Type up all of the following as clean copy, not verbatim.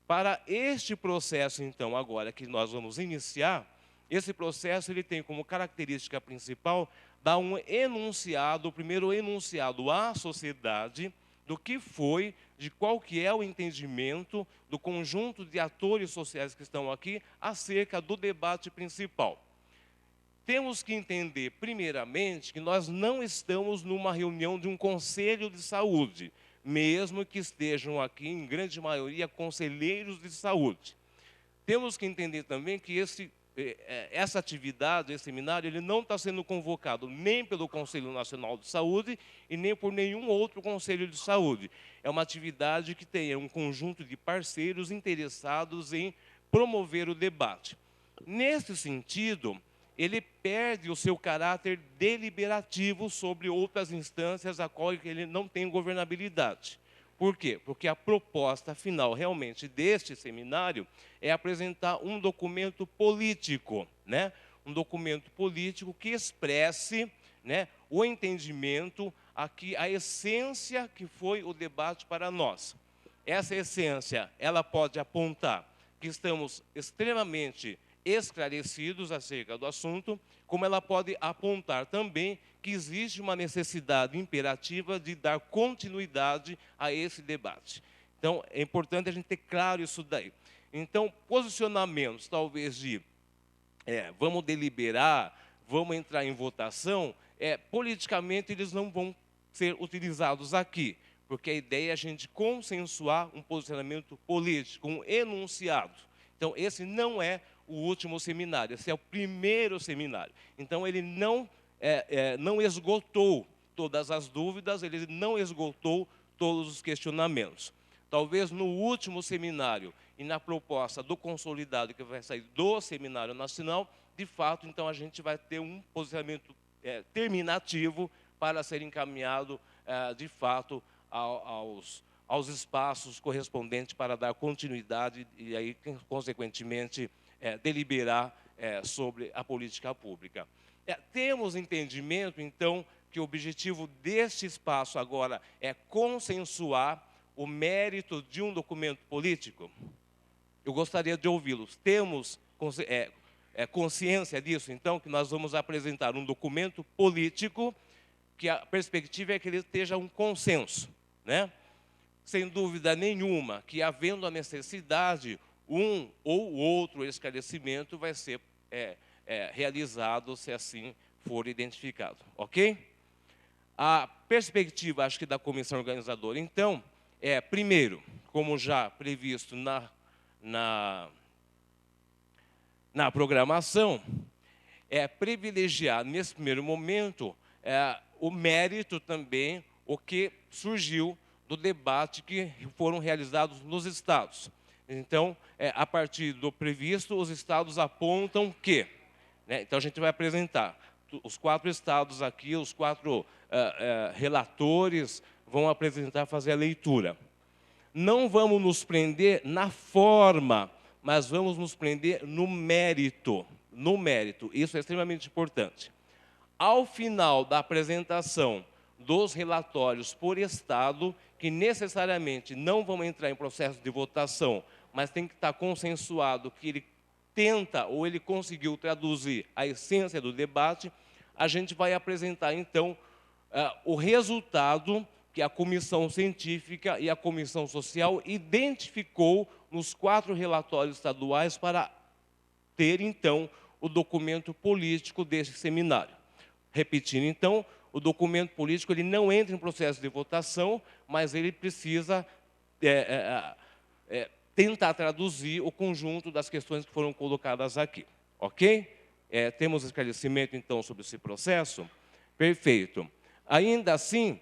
Para este processo, então, agora que nós vamos iniciar, esse processo ele tem como característica principal dar um enunciado, o primeiro enunciado à sociedade do que foi, de qual que é o entendimento do conjunto de atores sociais que estão aqui acerca do debate principal. Temos que entender, primeiramente, que nós não estamos numa reunião de um conselho de saúde, mesmo que estejam aqui, em grande maioria, conselheiros de saúde. Temos que entender também que essa atividade, esse seminário, ele não está sendo convocado nem pelo Conselho Nacional de Saúde e nem por nenhum outro Conselho de Saúde. É uma atividade que tem um conjunto de parceiros interessados em promover o debate. Nesse sentido, ele perde o seu caráter deliberativo sobre outras instâncias a qual ele não tem governabilidade. Por quê? Porque a proposta final, realmente, deste seminário é apresentar um documento político, né? Um documento político que expresse, né, o entendimento, aqui, a essência que foi o debate para nós. Essa essência, ela pode apontar que estamos extremamente esclarecidos acerca do assunto, como ela pode apontar também que existe uma necessidade imperativa de dar continuidade a esse debate. Então, é importante a gente ter claro isso daí. Então, posicionamentos, talvez, de vamos deliberar, vamos entrar em votação, politicamente eles não vão ser utilizados aqui, porque a ideia é a gente consensuar um posicionamento político, um enunciado. Então, esse não é o último seminário, esse é o primeiro seminário. Então, ele não esgotou todas as dúvidas, ele não esgotou todos os questionamentos. Talvez no último seminário e na proposta do consolidado que vai sair do Seminário Nacional, de fato, então, a gente vai ter um posicionamento terminativo para ser encaminhado, de fato, aos espaços correspondentes para dar continuidade e aí, consequentemente, deliberar sobre a política pública. Temos entendimento, então, que o objetivo deste espaço agora é consensuar o mérito de um documento político? Eu gostaria de ouvi-los. Temos consciência disso, então, que nós vamos apresentar um documento político que a perspectiva é que ele esteja um consenso, né? Sem dúvida nenhuma que, havendo a necessidade, um ou outro esclarecimento vai ser realizado, se assim for identificado, ok? A perspectiva, acho que da comissão organizadora, então, primeiro, como já previsto na programação, privilegiar, nesse primeiro momento, o mérito também, o que surgiu do debate que foram realizados nos estados. Então, a partir do previsto, os estados apontam que, né, então a gente vai apresentar os 4 estados aqui, os 4 relatores vão apresentar, fazer a leitura. Não vamos nos prender na forma, mas vamos nos prender no mérito. No mérito, isso é extremamente importante. Ao final da apresentação dos relatórios por estado, que necessariamente não vão entrar em processo de votação, mas tem que estar consensuado que ele tenta ou ele conseguiu traduzir a essência do debate, a gente vai apresentar, então, o resultado que a comissão científica e a comissão social identificou nos 4 relatórios estaduais para ter, então, o documento político deste seminário. Repetindo, então, o documento político ele não entra em processo de votação, mas ele precisa tentar traduzir o conjunto das questões que foram colocadas aqui. Ok? Temos esclarecimento, então, sobre esse processo? Perfeito. Ainda assim,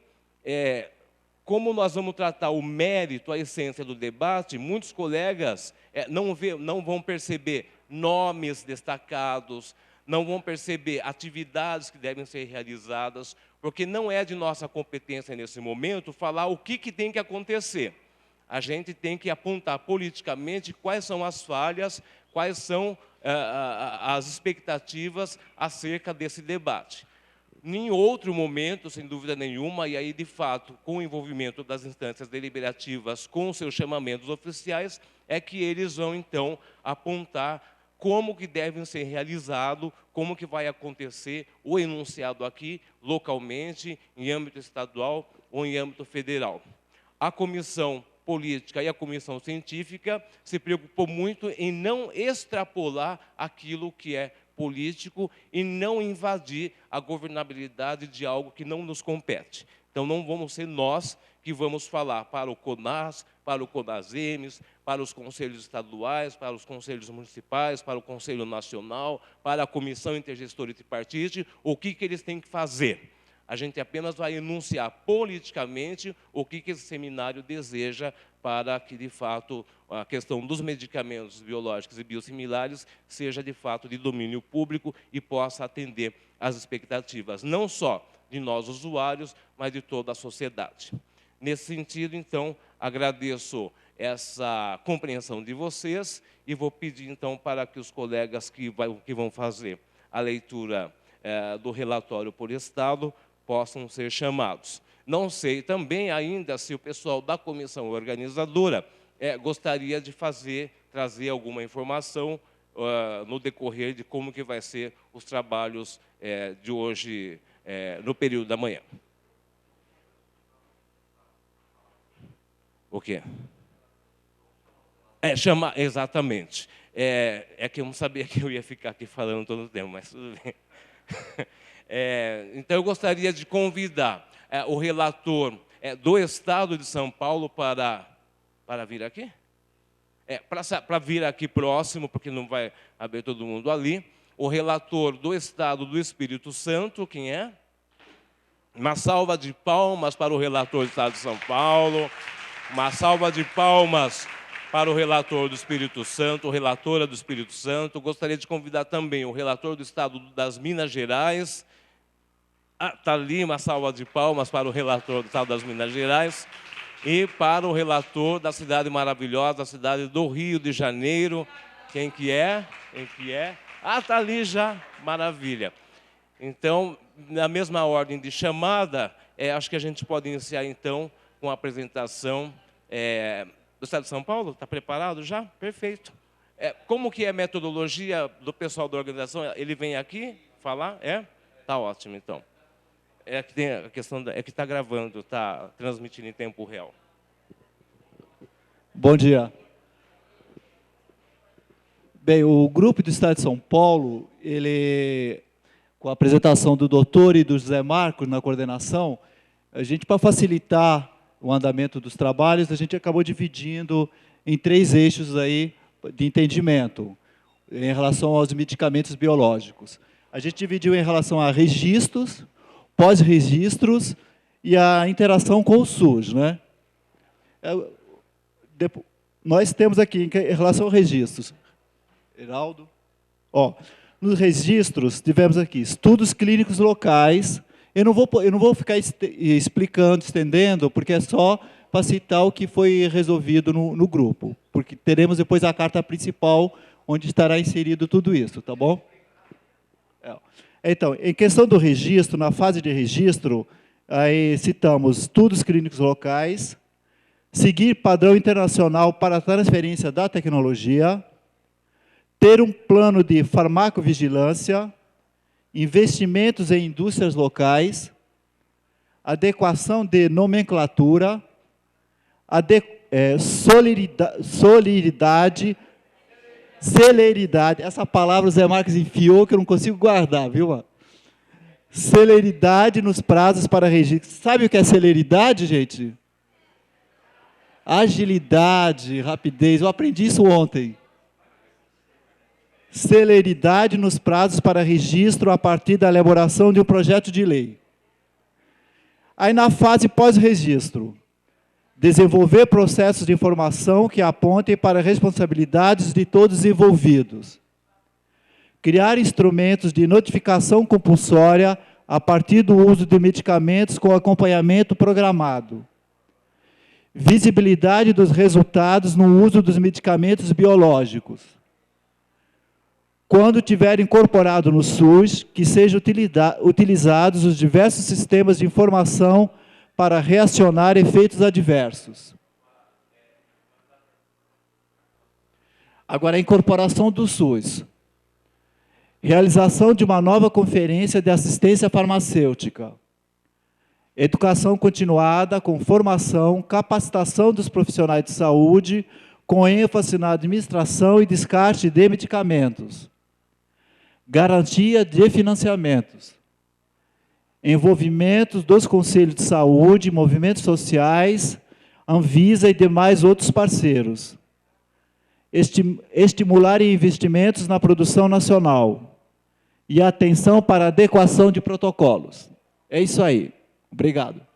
como nós vamos tratar o mérito, a essência do debate, muitos colegas não vão perceber nomes destacados, não vão perceber atividades que devem ser realizadas, porque não é de nossa competência, nesse momento, falar o que tem que acontecer. A gente tem que apontar politicamente quais são as falhas, quais são as expectativas acerca desse debate. Em outro momento, sem dúvida nenhuma, e aí, de fato, com o envolvimento das instâncias deliberativas com seus chamamentos oficiais, é que eles vão, então, apontar como que devem ser realizados, como que vai acontecer o enunciado aqui, localmente, em âmbito estadual ou em âmbito federal. A comissão política e a comissão científica se preocupou muito em não extrapolar aquilo que é político e não invadir a governabilidade de algo que não nos compete. Então, não vamos ser nós que vamos falar para o CONAS, para o CONASEMES, para os conselhos estaduais, para os conselhos municipais, para o Conselho Nacional, para a Comissão Intergestora e Tripartite, o que eles têm que fazer. A gente apenas vai enunciar politicamente o que esse seminário deseja para que, de fato, a questão dos medicamentos biológicos e biosimilares seja, de fato, de domínio público e possa atender às expectativas, não só de nós, usuários, mas de toda a sociedade. Nesse sentido, então, agradeço essa compreensão de vocês e vou pedir, então, para que os colegas que vão fazer a leitura do relatório por Estado possam ser chamados. Não sei também ainda se o pessoal da comissão organizadora gostaria de trazer alguma informação no decorrer de como que vai ser os trabalhos de hoje, no período da manhã. O quê? Chamar, exatamente. É que eu não sabia que eu ia ficar aqui falando todo o tempo, mas tudo bem. Então, eu gostaria de convidar o relator do Estado de São Paulo para vir aqui? Para vir aqui próximo, porque não vai haver todo mundo ali. O relator do Estado do Espírito Santo, quem é? Uma salva de palmas para o relator do Estado de São Paulo. Uma salva de palmas para o relator do Espírito Santo, relatora do Espírito Santo. Gostaria de convidar também o relator do Estado das Minas Gerais. Está ali uma salva de palmas para o relator do Estado das Minas Gerais e para o relator da cidade maravilhosa, a cidade do Rio de Janeiro. Quem que é? Quem que é? Está ali já, maravilha. Então, na mesma ordem de chamada, acho que a gente pode iniciar, então, com a apresentação do Estado de São Paulo. Está preparado já? Perfeito. Como que é a metodologia do pessoal da organização? Ele vem aqui falar? Está ótimo, então. Que tem a questão que está gravando, está transmitindo em tempo real. Bom dia. Bem, o grupo do Estado de São Paulo, ele, com a apresentação do doutor e do José Marcos na coordenação, a gente, para facilitar o andamento dos trabalhos, a gente acabou dividindo em 3 eixos aí de entendimento em relação aos medicamentos biológicos. A gente dividiu em relação a registros, pós-registros e a interação com o SUS, né? Nós temos aqui, em relação aos registros, Heraldo, nos registros, tivemos aqui estudos clínicos locais. Eu não vou ficar explicando, estendendo, porque é só para citar o que foi resolvido no grupo, porque teremos depois a carta principal, onde estará inserido tudo isso, tá bom? Então, em questão do registro, na fase de registro, aí citamos estudos clínicos locais, seguir padrão internacional para a transferência da tecnologia, ter um plano de farmacovigilância, investimentos em indústrias locais, adequação de nomenclatura, celeridade, essa palavra o Zé Marcos enfiou que eu não consigo guardar, viu? Mano? Celeridade nos prazos para registro. Sabe o que é celeridade, gente? Agilidade, rapidez. Eu aprendi isso ontem. Celeridade nos prazos para registro a partir da elaboração de um projeto de lei. Aí, na fase pós-registro, desenvolver processos de informação que apontem para responsabilidades de todos os envolvidos. Criar instrumentos de notificação compulsória a partir do uso de medicamentos com acompanhamento programado. Visibilidade dos resultados no uso dos medicamentos biológicos. quando tiver incorporado no SUS, que sejam utilizados os diversos sistemas de informação para reacionar efeitos adversos. Agora, a incorporação do SUS. Realização de uma nova conferência de assistência farmacêutica. Educação continuada com formação, capacitação dos profissionais de saúde, com ênfase na administração e descarte de medicamentos. Garantia de financiamentos. Envolvimento dos conselhos de saúde, movimentos sociais, Anvisa e demais outros parceiros. Estimular investimentos na produção nacional. E atenção para a adequação de protocolos. É isso aí. Obrigado.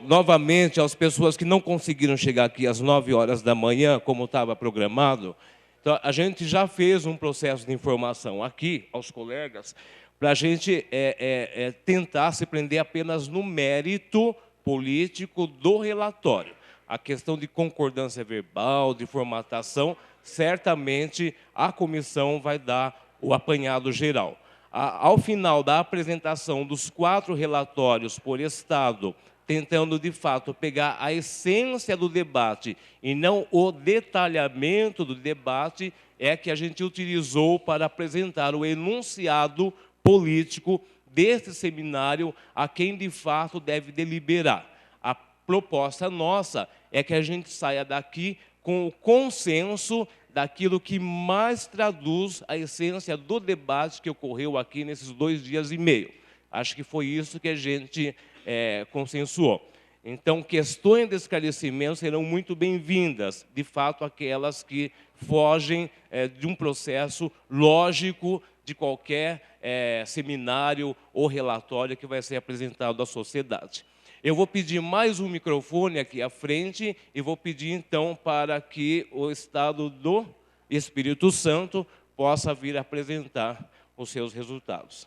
Novamente, às pessoas que não conseguiram chegar aqui às 9 horas da manhã, como estava programado, então, a gente já fez um processo de informação aqui, aos colegas, para a gente tentar se prender apenas no mérito político do relatório. A questão de concordância verbal, de formatação, certamente a comissão vai dar o apanhado geral. Ao final da apresentação dos 4 relatórios por Estado, tentando, de fato, pegar a essência do debate e não o detalhamento do debate, é que a gente utilizou para apresentar o enunciado político desse seminário a quem, de fato, deve deliberar. A proposta nossa é que a gente saia daqui com o consenso daquilo que mais traduz a essência do debate que ocorreu aqui nesses 2 dias e meio. Acho que foi isso que a gente consensuou. Então, questões de esclarecimento serão muito bem-vindas, de fato, aquelas que fogem de um processo lógico de qualquer seminário ou relatório que vai ser apresentado à sociedade. Eu vou pedir mais um microfone aqui à frente e vou pedir, então, para que o Estado do Espírito Santo possa vir apresentar os seus resultados.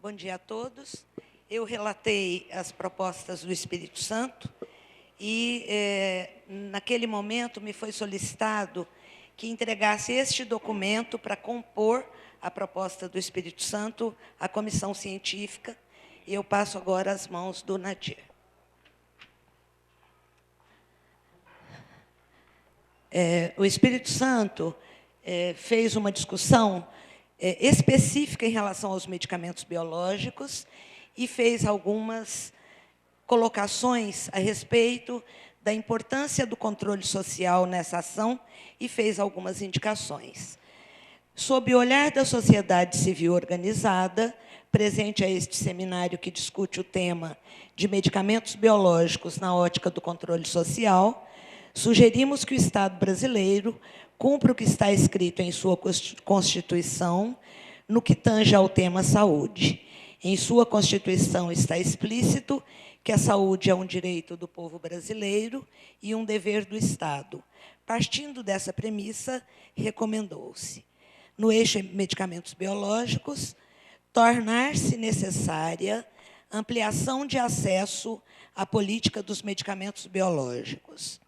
Bom dia a todos. Eu relatei as propostas do Espírito Santo e, naquele momento, me foi solicitado que entregasse este documento para compor a proposta do Espírito Santo à comissão científica. E eu passo agora às mãos do Nadir. O Espírito Santo fez uma discussão específica em relação aos medicamentos biológicos e fez algumas colocações a respeito da importância do controle social nessa ação e fez algumas indicações. Sob o olhar da sociedade civil organizada, presente a este seminário que discute o tema de medicamentos biológicos na ótica do controle social, sugerimos que o Estado brasileiro cumpra o que está escrito em sua Constituição, no que tange ao tema saúde. Em sua Constituição está explícito que a saúde é um direito do povo brasileiro e um dever do Estado. Partindo dessa premissa, recomendou-se, no eixo medicamentos biológicos, tornar-se necessária ampliação de acesso à política dos medicamentos biológicos,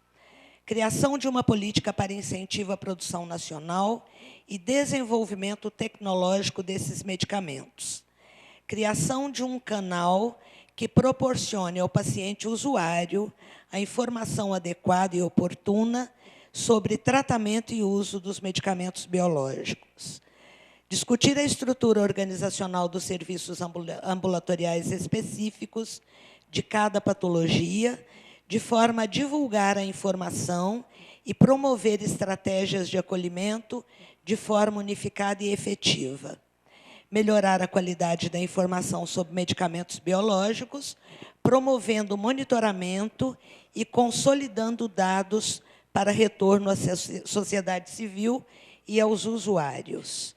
criação de uma política para incentivo à produção nacional e desenvolvimento tecnológico desses medicamentos, criação de um canal que proporcione ao paciente usuário a informação adequada e oportuna sobre tratamento e uso dos medicamentos biológicos, discutir a estrutura organizacional dos serviços ambulatoriais específicos de cada patologia, de forma a divulgar a informação e promover estratégias de acolhimento de forma unificada e efetiva. Melhorar a qualidade da informação sobre medicamentos biológicos, promovendo o monitoramento e consolidando dados para retorno à sociedade civil e aos usuários.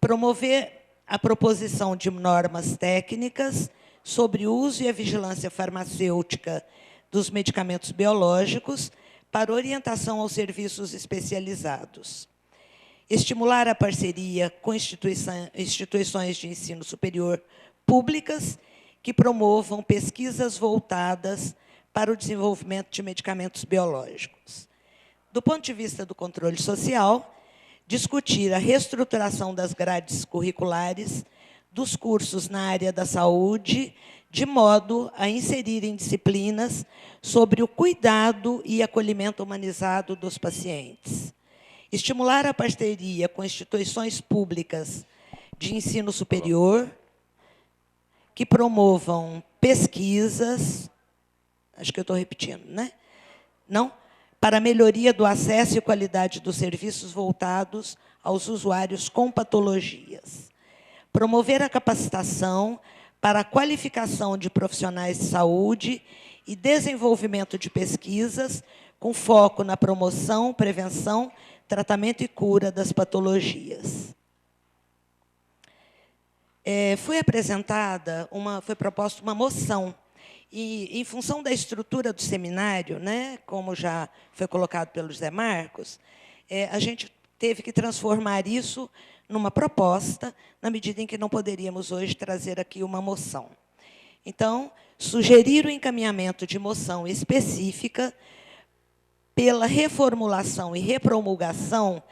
Promover a proposição de normas técnicas sobre o uso e a vigilância farmacêutica dos medicamentos biológicos para orientação aos serviços especializados. Estimular a parceria com instituições de ensino superior públicas que promovam pesquisas voltadas para o desenvolvimento de medicamentos biológicos. Do ponto de vista do controle social, discutir a reestruturação das grades curriculares dos cursos na área da saúde, de modo a inserirem disciplinas sobre o cuidado e acolhimento humanizado dos pacientes. Estimular a parceria com instituições públicas de ensino superior que promovam pesquisas, acho que eu estou repetindo, né? Não? Para a melhoria do acesso e qualidade dos serviços voltados aos usuários com patologias. Promover a capacitação para a qualificação de profissionais de saúde e desenvolvimento de pesquisas com foco na promoção, prevenção, tratamento e cura das patologias. Foi proposta uma moção, e, em função da estrutura do seminário, né, como já foi colocado pelo José Marcos, a gente teve que transformar isso numa proposta, na medida em que não poderíamos hoje trazer aqui uma moção. Então, sugerir o encaminhamento de moção específica pela reformulação e repromulgação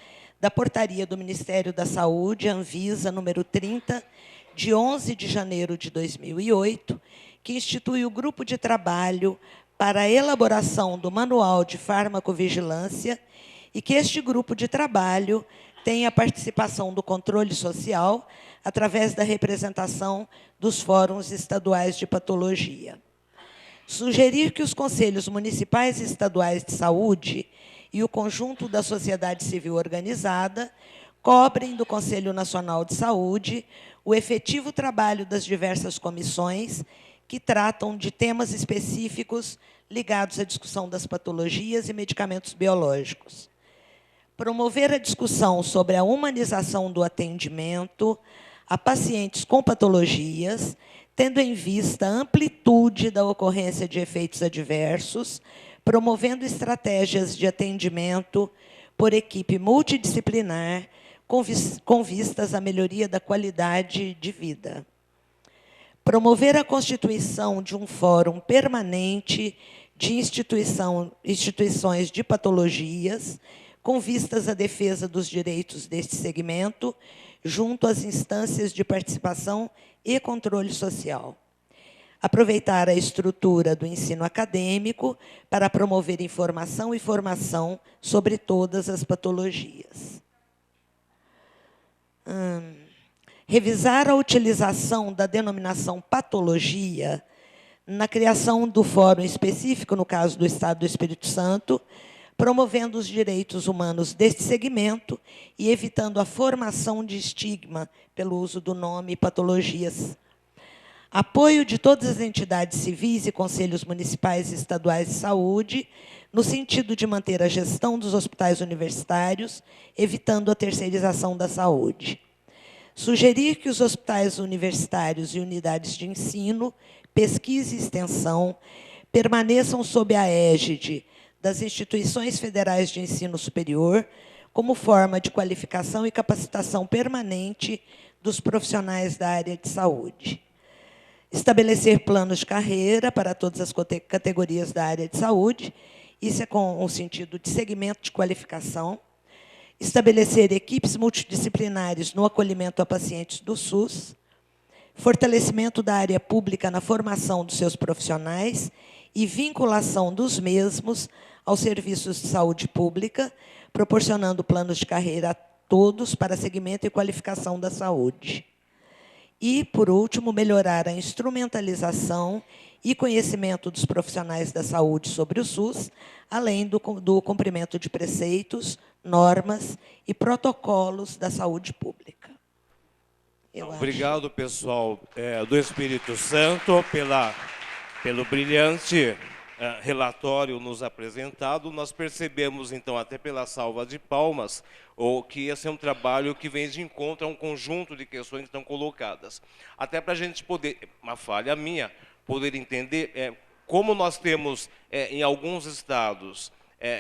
da portaria do Ministério da Saúde, Anvisa, número 30, de 11 de janeiro de 2008, que institui o grupo de trabalho para a elaboração do Manual de Farmacovigilância e que este grupo de trabalho tem a participação do controle social através da representação dos fóruns estaduais de patologia. Sugerir que os conselhos municipais e estaduais de saúde e o conjunto da sociedade civil organizada cobrem do Conselho Nacional de Saúde o efetivo trabalho das diversas comissões que tratam de temas específicos ligados à discussão das patologias e medicamentos biológicos. Promover a discussão sobre a humanização do atendimento a pacientes com patologias, tendo em vista a amplitude da ocorrência de efeitos adversos, promovendo estratégias de atendimento por equipe multidisciplinar, com vistas à melhoria da qualidade de vida. Promover a constituição de um fórum permanente de instituições de patologias, com vistas à defesa dos direitos deste segmento, junto às instâncias de participação e controle social. Aproveitar a estrutura do ensino acadêmico para promover informação e formação sobre todas as patologias. Revisar a utilização da denominação patologia na criação do fórum específico, no caso do Estado do Espírito Santo, promovendo os direitos humanos deste segmento e evitando a formação de estigma pelo uso do nome patologias. Apoio de todas as entidades civis e conselhos municipais e estaduais de saúde, no sentido de manter a gestão dos hospitais universitários, evitando a terceirização da saúde. Sugerir que os hospitais universitários e unidades de ensino, pesquisa e extensão permaneçam sob a égide das instituições federais de ensino superior, como forma de qualificação e capacitação permanente dos profissionais da área de saúde. Estabelecer planos de carreira para todas as categorias da área de saúde, isso é com o sentido de segmento de qualificação. Estabelecer equipes multidisciplinares no acolhimento a pacientes do SUS, fortalecimento da área pública na formação dos seus profissionais e vinculação dos mesmos aos serviços de saúde pública, proporcionando planos de carreira a todos para segmento e qualificação da saúde. E, por último, melhorar a instrumentalização e conhecimento dos profissionais da saúde sobre o SUS, além do cumprimento de preceitos, normas e protocolos da saúde pública. Obrigado, pessoal do Espírito Santo, pelo brilhante relatório nos apresentado. Nós percebemos, então, até pela salva de palmas, que esse é um trabalho que vem de encontro a um conjunto de questões que estão colocadas. Até para a gente poder, uma falha minha, poder entender como nós temos, em alguns estados,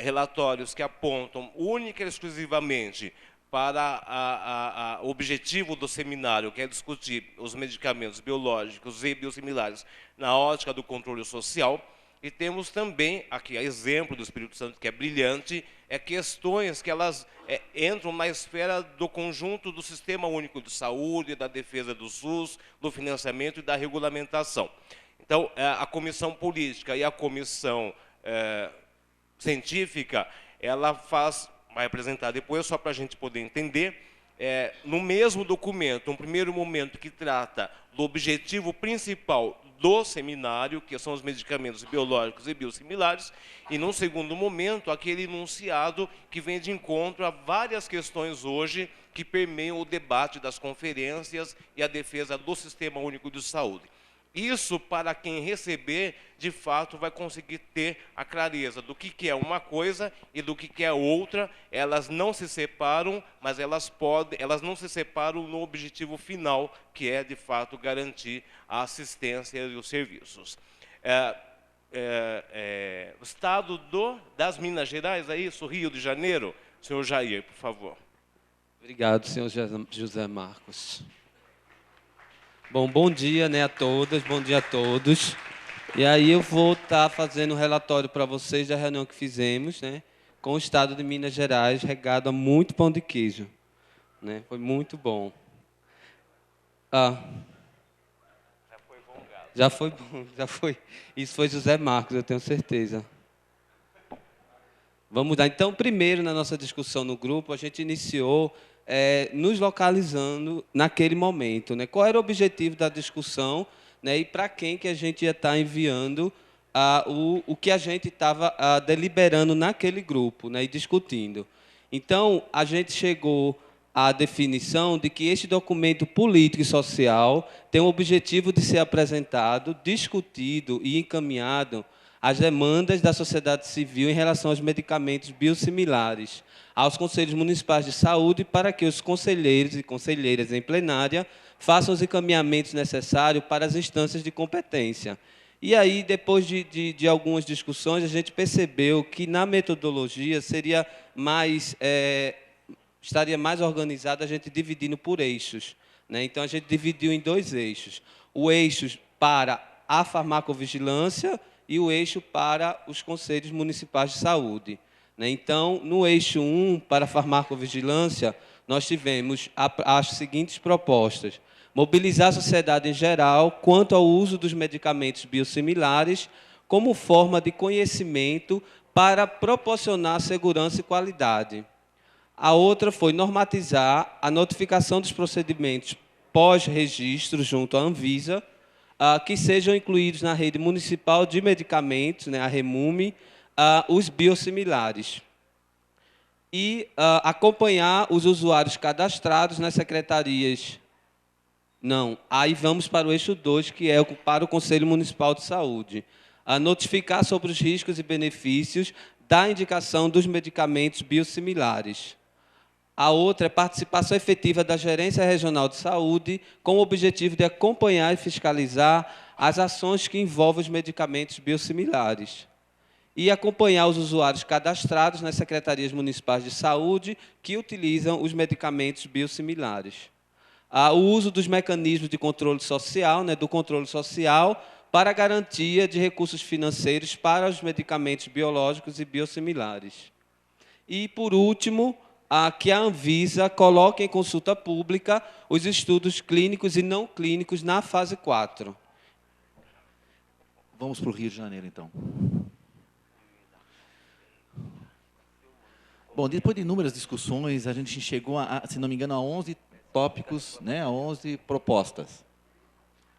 relatórios que apontam única e exclusivamente para o objetivo do seminário, que é discutir os medicamentos biológicos e biosimilares na ótica do controle social. E temos também, aqui a exemplo do Espírito Santo, que é brilhante, questões que elas entram na esfera do conjunto do Sistema Único de Saúde, da defesa do SUS, do financiamento e da regulamentação. Então, a comissão política e a comissão científica, ela vai apresentar depois, só para a gente poder entender, no mesmo documento, um primeiro momento que trata do objetivo principal do seminário, que são os medicamentos biológicos e biosimilares, e num segundo momento, aquele enunciado que vem de encontro a várias questões hoje que permeiam o debate das conferências e a defesa do Sistema Único de Saúde. Isso, para quem receber, de fato, vai conseguir ter a clareza do que é uma coisa e do que é outra. Elas não se separam, mas elas não se separam no objetivo final, que é, de fato, garantir a assistência e os serviços. O Estado das Minas Gerais, é isso? Rio de Janeiro? Senhor Jair, por favor. Obrigado, senhor José Marcos. Bom dia, né, a todas, bom dia a todos. E aí eu vou estar fazendo um relatório para vocês da reunião que fizemos, né, com o Estado de Minas Gerais, regado a muito pão de queijo. Né, foi muito bom. Já foi bom, gato. Já foi bom, já foi. Isso foi José Marcos, eu tenho certeza. Vamos lá. Então, primeiro, na nossa discussão no grupo, a gente iniciou nos localizando naquele momento, né? Qual era o objetivo da discussão, né? E para quem que a gente ia estar enviando o que a gente estava deliberando naquele grupo, né? E discutindo. Então, a gente chegou à definição de que este documento político e social tem o objetivo de ser apresentado, discutido e encaminhado às demandas da sociedade civil em relação aos medicamentos biosimilares, aos conselhos municipais de saúde, para que os conselheiros e conselheiras em plenária façam os encaminhamentos necessários para as instâncias de competência. E aí, depois de algumas discussões, a gente percebeu que, na metodologia, estaria mais organizado a gente dividindo por eixos. Né? Então, a gente dividiu em 2 eixos. O eixo para a farmacovigilância e o eixo para os conselhos municipais de saúde. Então, no eixo 1, para a farmacovigilância, nós tivemos as seguintes propostas. Mobilizar a sociedade em geral quanto ao uso dos medicamentos biosimilares como forma de conhecimento para proporcionar segurança e qualidade. A outra foi normatizar a notificação dos procedimentos pós-registro junto à Anvisa, que sejam incluídos na rede municipal de medicamentos, né, a REMUME, os biosimilares. E acompanhar os usuários cadastrados nas secretarias. Não, aí vamos para o eixo 2, que é para o Conselho Municipal de Saúde. Notificar sobre os riscos e benefícios da indicação dos medicamentos biosimilares. A outra é participação efetiva da Gerência Regional de Saúde, com o objetivo de acompanhar e fiscalizar as ações que envolvem os medicamentos biosimilares. E acompanhar os usuários cadastrados nas secretarias municipais de saúde que utilizam os medicamentos biosimilares. O uso dos mecanismos de controle social, né, do controle social, para a garantia de recursos financeiros para os medicamentos biológicos e biosimilares. E, por último, que a Anvisa coloque em consulta pública os estudos clínicos e não clínicos na fase 4. Vamos para o Rio de Janeiro, então. Bom, depois de inúmeras discussões, a gente chegou, se não me engano, a 11 tópicos, né, a 11 propostas,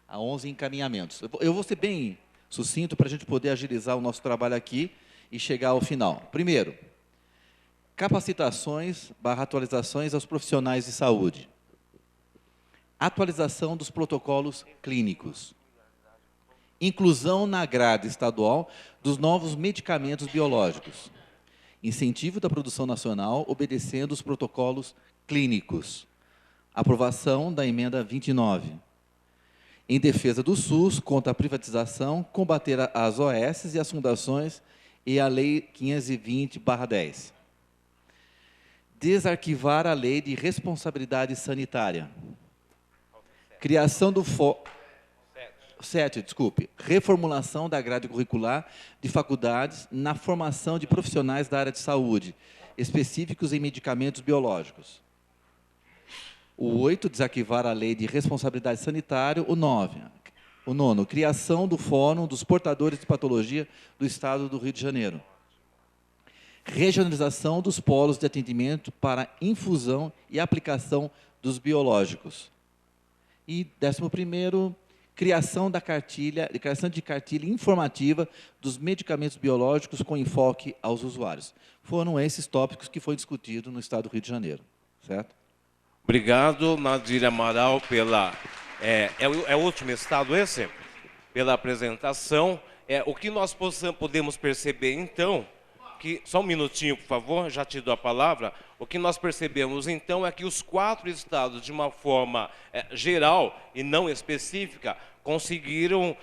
a 11 encaminhamentos. Eu vou ser bem sucinto para a gente poder agilizar o nosso trabalho aqui e chegar ao final. Primeiro, capacitações / atualizações aos profissionais de saúde. Atualização dos protocolos clínicos. Inclusão na grade estadual dos novos medicamentos biológicos. Incentivo da produção nacional obedecendo os protocolos clínicos. Aprovação da emenda 29. Em defesa do SUS, contra a privatização, combater as OS e as fundações e a Lei 520/10. desarquivar a lei de responsabilidade sanitária. Criação do 7, desculpe. Reformulação da grade curricular de faculdades na formação de profissionais da área de saúde, específicos em medicamentos biológicos. O 8, desarquivar a lei de responsabilidade sanitária. O 9, o 9, criação do Fórum dos Portadores de Patologia do Estado do Rio de Janeiro. Regionalização dos polos de atendimento para infusão e aplicação dos biológicos. E 11º, criação de cartilha informativa dos medicamentos biológicos com enfoque aos usuários. Foram esses tópicos que foi discutido no Estado do Rio de Janeiro, certo? Obrigado, Nadir Amaral, pela... É o último estado esse? Pela apresentação. O que nós podemos perceber, então, que... Só um minutinho, por favor, já te dou a palavra. O que nós percebemos, então, é que os 4 estados, de uma forma geral e não específica, conseguiram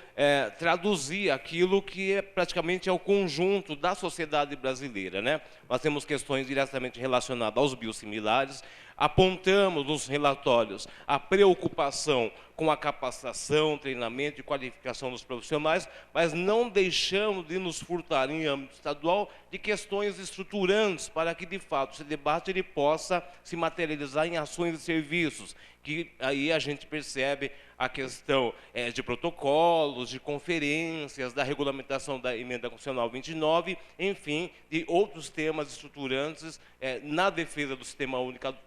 traduzir aquilo que praticamente é o conjunto da sociedade brasileira, né? Nós temos questões diretamente relacionadas aos biosimilares, apontamos nos relatórios a preocupação com a capacitação, treinamento e qualificação dos profissionais, mas não deixamos de nos furtar em âmbito estadual de questões estruturantes para que, de fato, esse debate ele possa se materializar em ações e serviços, que aí a gente percebe a questão de protocolos, de conferências, da regulamentação da emenda constitucional 29, enfim, de outros temas estruturantes na defesa do Sistema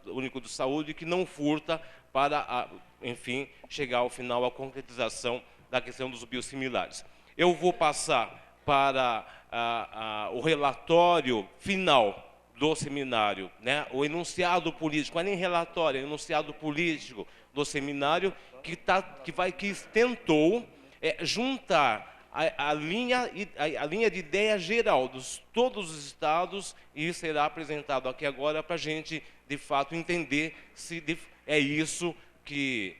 Único de Saúde, que não furta para, enfim, chegar ao final à concretização da questão dos biosimilares. Eu vou passar para o relatório final do seminário, né? O enunciado político, não é nem relatório, é enunciado político do seminário que tentou juntar a linha de ideia geral de todos os estados e será apresentado aqui agora para a gente, de fato, entender se é isso que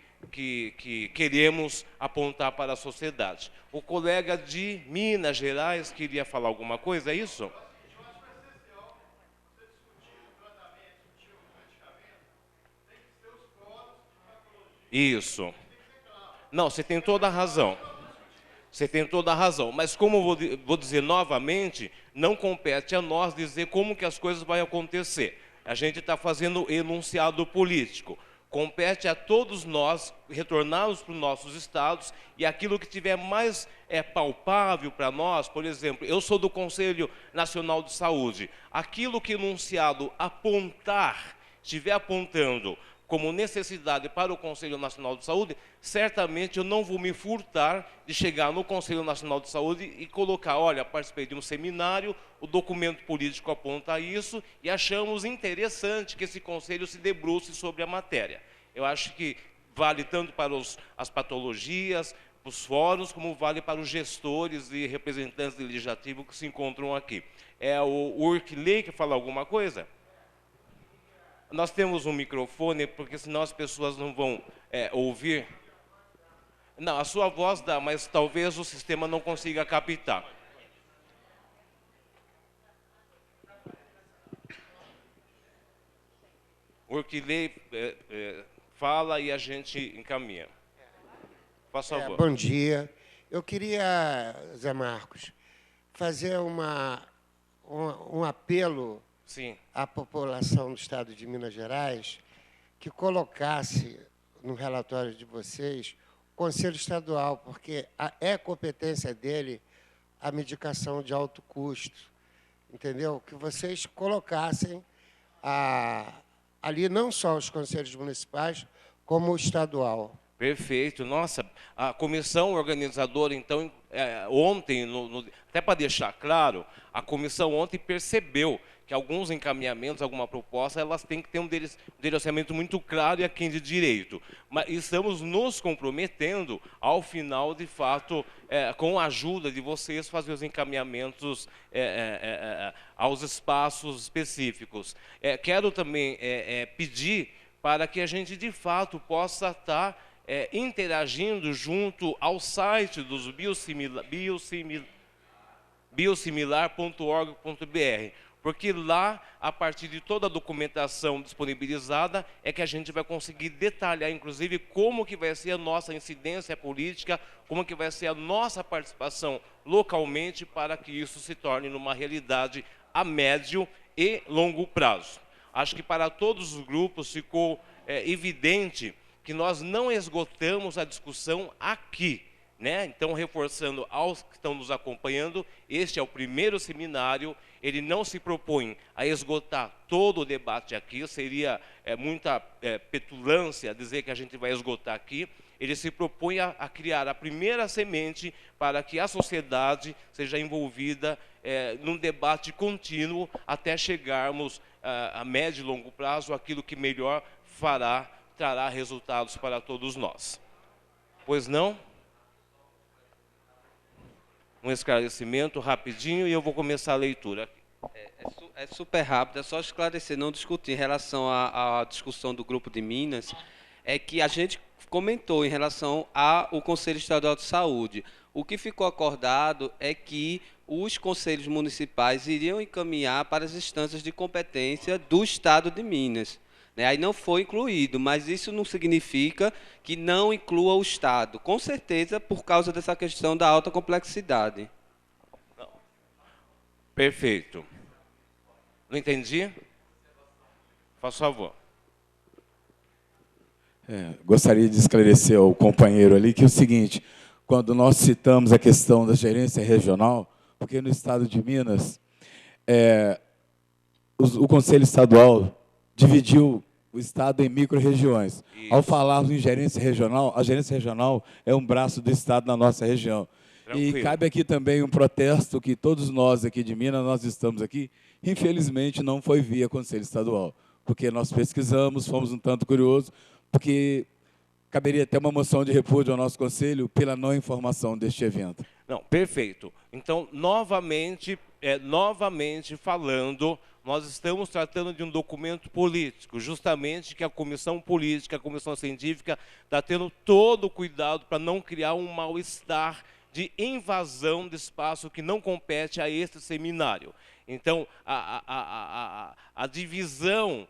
queremos apontar para a sociedade. O colega de Minas Gerais queria falar alguma coisa, é isso? Isso. Não, você tem toda a razão. Você tem toda a razão. Mas como vou dizer novamente, não compete a nós dizer como que as coisas vão acontecer. A gente está fazendo enunciado político. Compete a todos nós retornarmos para os nossos estados e aquilo que tiver mais palpável para nós, por exemplo, eu sou do Conselho Nacional de Saúde, aquilo que o enunciado estiver apontando como necessidade para o Conselho Nacional de Saúde, certamente eu não vou me furtar de chegar no Conselho Nacional de Saúde e colocar, olha, participei de um seminário, o documento político aponta isso e achamos interessante que esse Conselho se debruce sobre a matéria. Eu acho que vale tanto para as patologias, os fóruns, como vale para os gestores e representantes do legislativo que se encontram aqui. O Urquilei quer falar alguma coisa? Nós temos um microfone, porque senão as pessoas não vão ouvir. Não, a sua voz dá, mas talvez o sistema não consiga captar. O Urquilei fala e a gente encaminha. Faça favor. Bom dia. Eu queria, Zé Marcos, fazer um apelo Sim. à população do Estado de Minas Gerais que colocasse no relatório de vocês o Conselho Estadual, porque é competência dele a medicação de alto custo, entendeu? Que vocês colocassem ali não só os conselhos municipais, como o estadual. Perfeito. Nossa, a comissão organizadora, então, ontem, até para deixar claro, a comissão ontem percebeu que alguns encaminhamentos, alguma proposta, elas têm que ter um direcionamento muito claro e a quem de direito. Mas estamos nos comprometendo, ao final, de fato, com a ajuda de vocês, fazer os encaminhamentos aos espaços específicos. Quero também pedir para que a gente, de fato, possa estar interagindo junto ao site dos biosimilar.org.br, Porque lá, a partir de toda a documentação disponibilizada, é que a gente vai conseguir detalhar, inclusive, como que vai ser a nossa incidência política, como que vai ser a nossa participação localmente para que isso se torne uma realidade a médio e longo prazo. Acho que para todos os grupos ficou evidente que nós não esgotamos a discussão aqui, né? Então, reforçando aos que estão nos acompanhando, este é o primeiro seminário, ele não se propõe a esgotar todo o debate aqui, seria muita petulância dizer que a gente vai esgotar aqui. Ele se propõe a criar a primeira semente para que a sociedade seja envolvida num debate contínuo até chegarmos a médio e longo prazo aquilo que melhor trará resultados para todos nós. Pois não? Um esclarecimento rapidinho e eu vou começar a leitura aqui. É super rápido, é só esclarecer, não discutir. Em relação à discussão do Grupo de Minas, é que a gente comentou em relação ao Conselho Estadual de Saúde. O que ficou acordado é que os conselhos municipais iriam encaminhar para as instâncias de competência do Estado de Minas. Aí não foi incluído, mas isso não significa que não inclua o Estado. Com certeza, por causa dessa questão da alta complexidade. Não. Perfeito. Não entendi? Faça favor. Gostaria de esclarecer ao companheiro ali que é o seguinte, quando nós citamos a questão da gerência regional, porque no Estado de Minas, o Conselho Estadual dividiu o Estado em micro-regiões. Ao falarmos em gerência regional, a gerência regional é um braço do Estado na nossa região. Tranquilo. E cabe aqui também um protesto que todos nós aqui de Minas, nós estamos aqui, infelizmente não foi via Conselho Estadual, porque nós pesquisamos, fomos um tanto curiosos, porque caberia até uma moção de repúdio ao nosso Conselho pela não informação deste evento. Não, perfeito. Então, novamente falando, nós estamos tratando de um documento político, justamente que a comissão política, a comissão científica, está tendo todo o cuidado para não criar um mal-estar de invasão de espaço que não compete a este seminário. Então, a divisão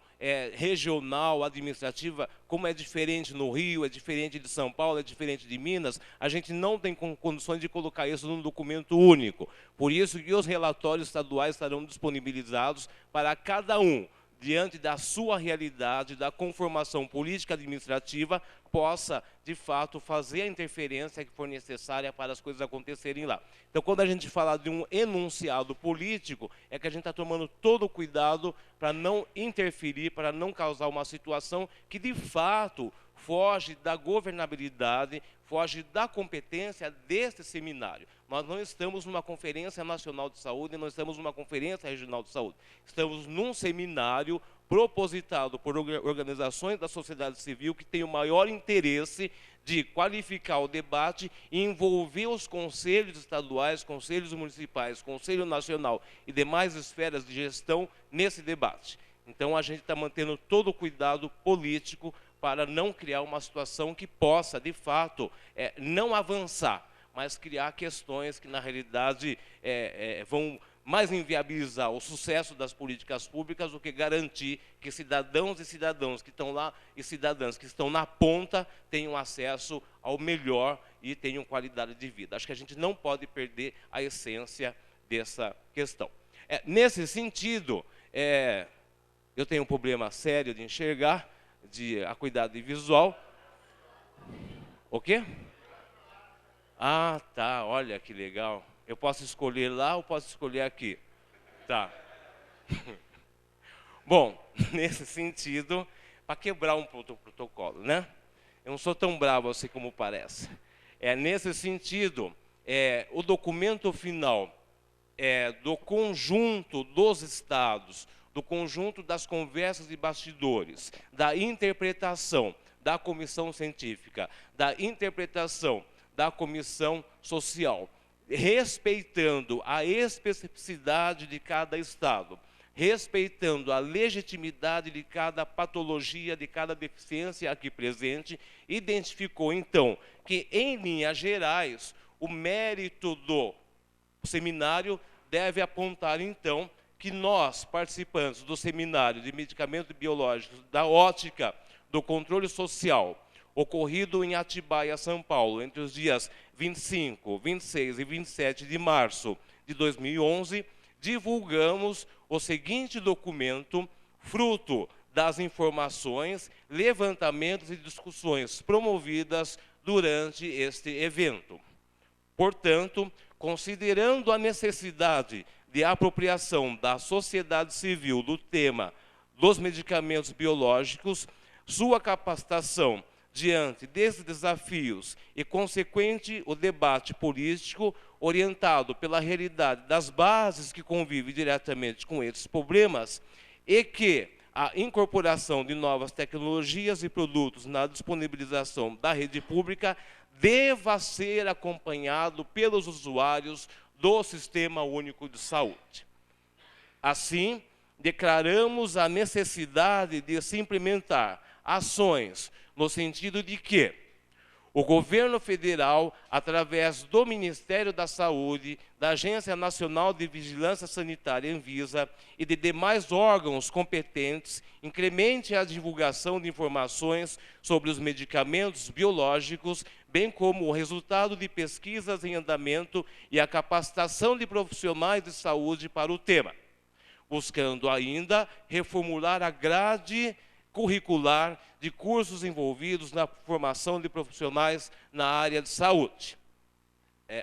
regional, administrativa, como é diferente no Rio, é diferente de São Paulo, é diferente de Minas, a gente não tem condições de colocar isso num documento único. Por isso que os relatórios estaduais estarão disponibilizados para cada um, diante da sua realidade, da conformação política administrativa, possa, de fato, fazer a interferência que for necessária para as coisas acontecerem lá. Então, quando a gente fala de um enunciado político, é que a gente está tomando todo o cuidado para não interferir, para não causar uma situação que, de fato, foge da governabilidade, foge da competência deste seminário. Nós não estamos numa conferência nacional de saúde, não estamos numa conferência regional de saúde. Estamos num seminário propositado por organizações da sociedade civil que têm o maior interesse de qualificar o debate e envolver os conselhos estaduais, conselhos municipais, Conselho Nacional e demais esferas de gestão nesse debate. Então, a gente está mantendo todo o cuidado político para não criar uma situação que possa, de fato, não avançar, mas criar questões que, na realidade, vão mais inviabilizar o sucesso das políticas públicas do que garantir que cidadãos e cidadãos que estão lá e cidadãs que estão na ponta tenham acesso ao melhor e tenham qualidade de vida. Acho que a gente não pode perder a essência dessa questão. Nesse sentido, eu tenho um problema sério de enxergar, de acuidade visual. O quê? Ah, tá, olha que legal. Eu posso escolher lá ou posso escolher aqui? Tá. Bom, nesse sentido, para quebrar um protocolo, né? Eu não sou tão bravo assim como parece. Nesse sentido, o documento final do conjunto dos estados, do conjunto das conversas de bastidores, da interpretação da comissão científica, da interpretação da comissão social, respeitando a especificidade de cada estado, respeitando a legitimidade de cada patologia, de cada deficiência aqui presente, identificou, então, que, em linhas gerais, o mérito do seminário deve apontar, então, que nós, participantes do seminário de medicamentos biológicos da ótica do controle social, ocorrido em Atibaia, São Paulo, entre os dias 25, 26 e 27 de março de 2011, divulgamos o seguinte documento, fruto das informações, levantamentos e discussões promovidas durante este evento. Portanto, considerando a necessidade de apropriação da sociedade civil do tema dos medicamentos biológicos, sua capacitação diante desses desafios e consequente o debate político orientado pela realidade das bases que convivem diretamente com esses problemas e que a incorporação de novas tecnologias e produtos na disponibilização da rede pública deva ser acompanhado pelos usuários do Sistema Único de Saúde. Assim, declaramos a necessidade de se implementar ações no sentido de que o governo federal, através do Ministério da Saúde, da Agência Nacional de Vigilância Sanitária, Anvisa, e de demais órgãos competentes, incremente a divulgação de informações sobre os medicamentos biológicos, bem como o resultado de pesquisas em andamento e a capacitação de profissionais de saúde para o tema, buscando ainda reformular a grade curricular de cursos envolvidos na formação de profissionais na área de saúde.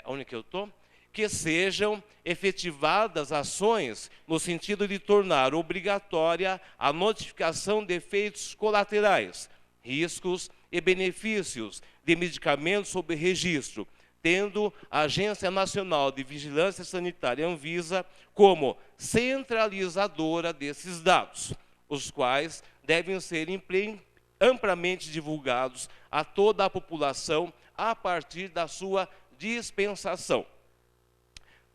Onde que eu estou? Que sejam efetivadas ações no sentido de tornar obrigatória a notificação de efeitos colaterais, riscos e benefícios de medicamentos sob registro, tendo a Agência Nacional de Vigilância Sanitária, Anvisa, como centralizadora desses dados, os quais devem ser amplamente divulgados a toda a população a partir da sua dispensação.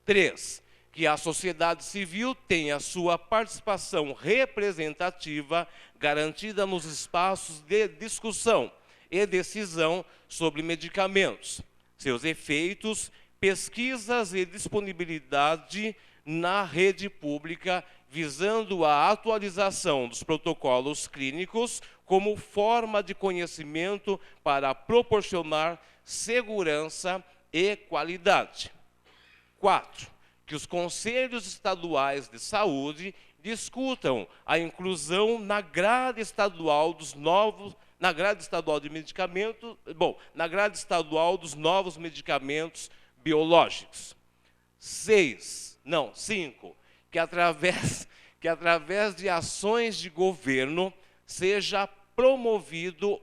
3. Que a sociedade civil tenha sua participação representativa garantida nos espaços de discussão e decisão sobre medicamentos, seus efeitos, pesquisas e disponibilidade na rede pública, visando a atualização dos protocolos clínicos como forma de conhecimento para proporcionar segurança e qualidade. 4. Que os conselhos estaduais de saúde discutam a inclusão na grade estadual dos novos, na grade estadual de medicamentos, na grade estadual dos novos medicamentos biológicos. 5. Que através de ações de governo seja promovido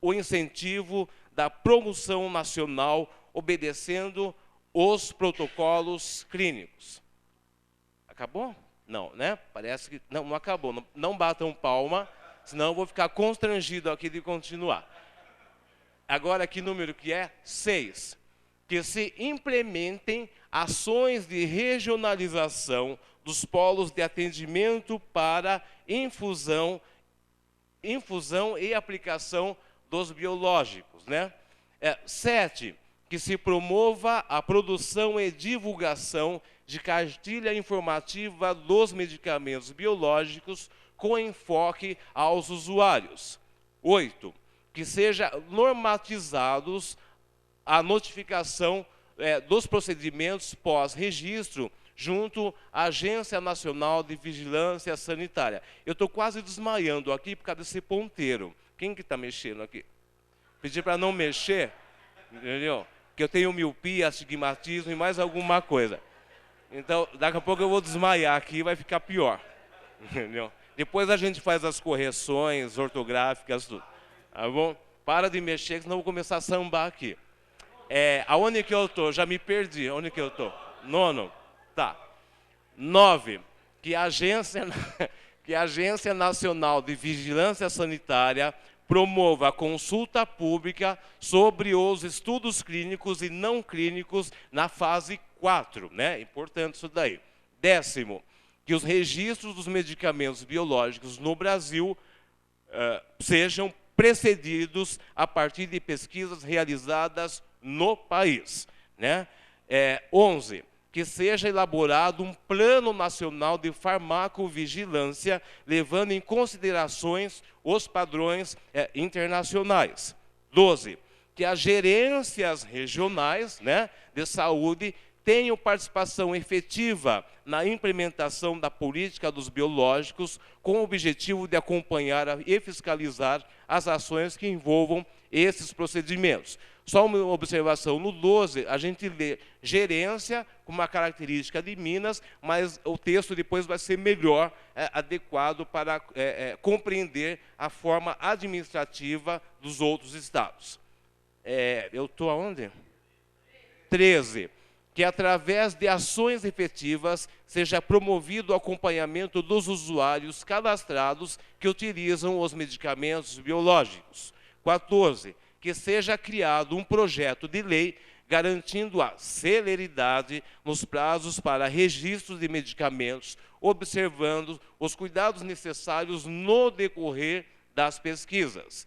o incentivo da promoção nacional obedecendo os protocolos clínicos. Acabou? Não, né? Parece que não acabou. Não batam palma, senão eu vou ficar constrangido aqui de continuar. Agora, que número que é? 6. Que se implementem ações de regionalização dos polos de atendimento para infusão e aplicação dos biológicos, né? 7. Que se promova a produção e divulgação de cartilha informativa dos medicamentos biológicos com enfoque aos usuários. 8. Que seja normatizados a notificação dos procedimentos pós-registro junto à Agência Nacional de Vigilância Sanitária. Eu estou quase desmaiando aqui por causa desse ponteiro. Quem que está mexendo aqui? Pedir para não mexer, entendeu? Que eu tenho miopia, astigmatismo e mais alguma coisa. Então, daqui a pouco eu vou desmaiar aqui e vai ficar pior. Entendeu? Depois a gente faz as correções ortográficas, tudo. Tá bom? Para de mexer, senão eu vou começar a sambar aqui. Aonde que eu estou? Já me perdi. Onde que eu estou? 9. Tá. 9. Que a Agência Nacional de Vigilância Sanitária promova a consulta pública sobre os estudos clínicos e não clínicos na fase 4, né? Importante isso daí. 10º, que os registros dos medicamentos biológicos no Brasil sejam precedidos a partir de pesquisas realizadas no país, né? 11, que seja elaborado um plano nacional de farmacovigilância, levando em considerações os padrões internacionais. 12, que as gerências regionais, né, de saúde tenham participação efetiva na implementação da política dos biológicos, com o objetivo de acompanhar e fiscalizar as ações que envolvam esses procedimentos. Só uma observação, no 12, a gente lê gerência com uma característica de Minas, mas o texto depois vai ser melhor adequado para compreender a forma administrativa dos outros estados. Eu estou aonde? 13. Que através de ações efetivas seja promovido o acompanhamento dos usuários cadastrados que utilizam os medicamentos biológicos. 14. Que seja criado um projeto de lei garantindo a celeridade nos prazos para registro de medicamentos, observando os cuidados necessários no decorrer das pesquisas.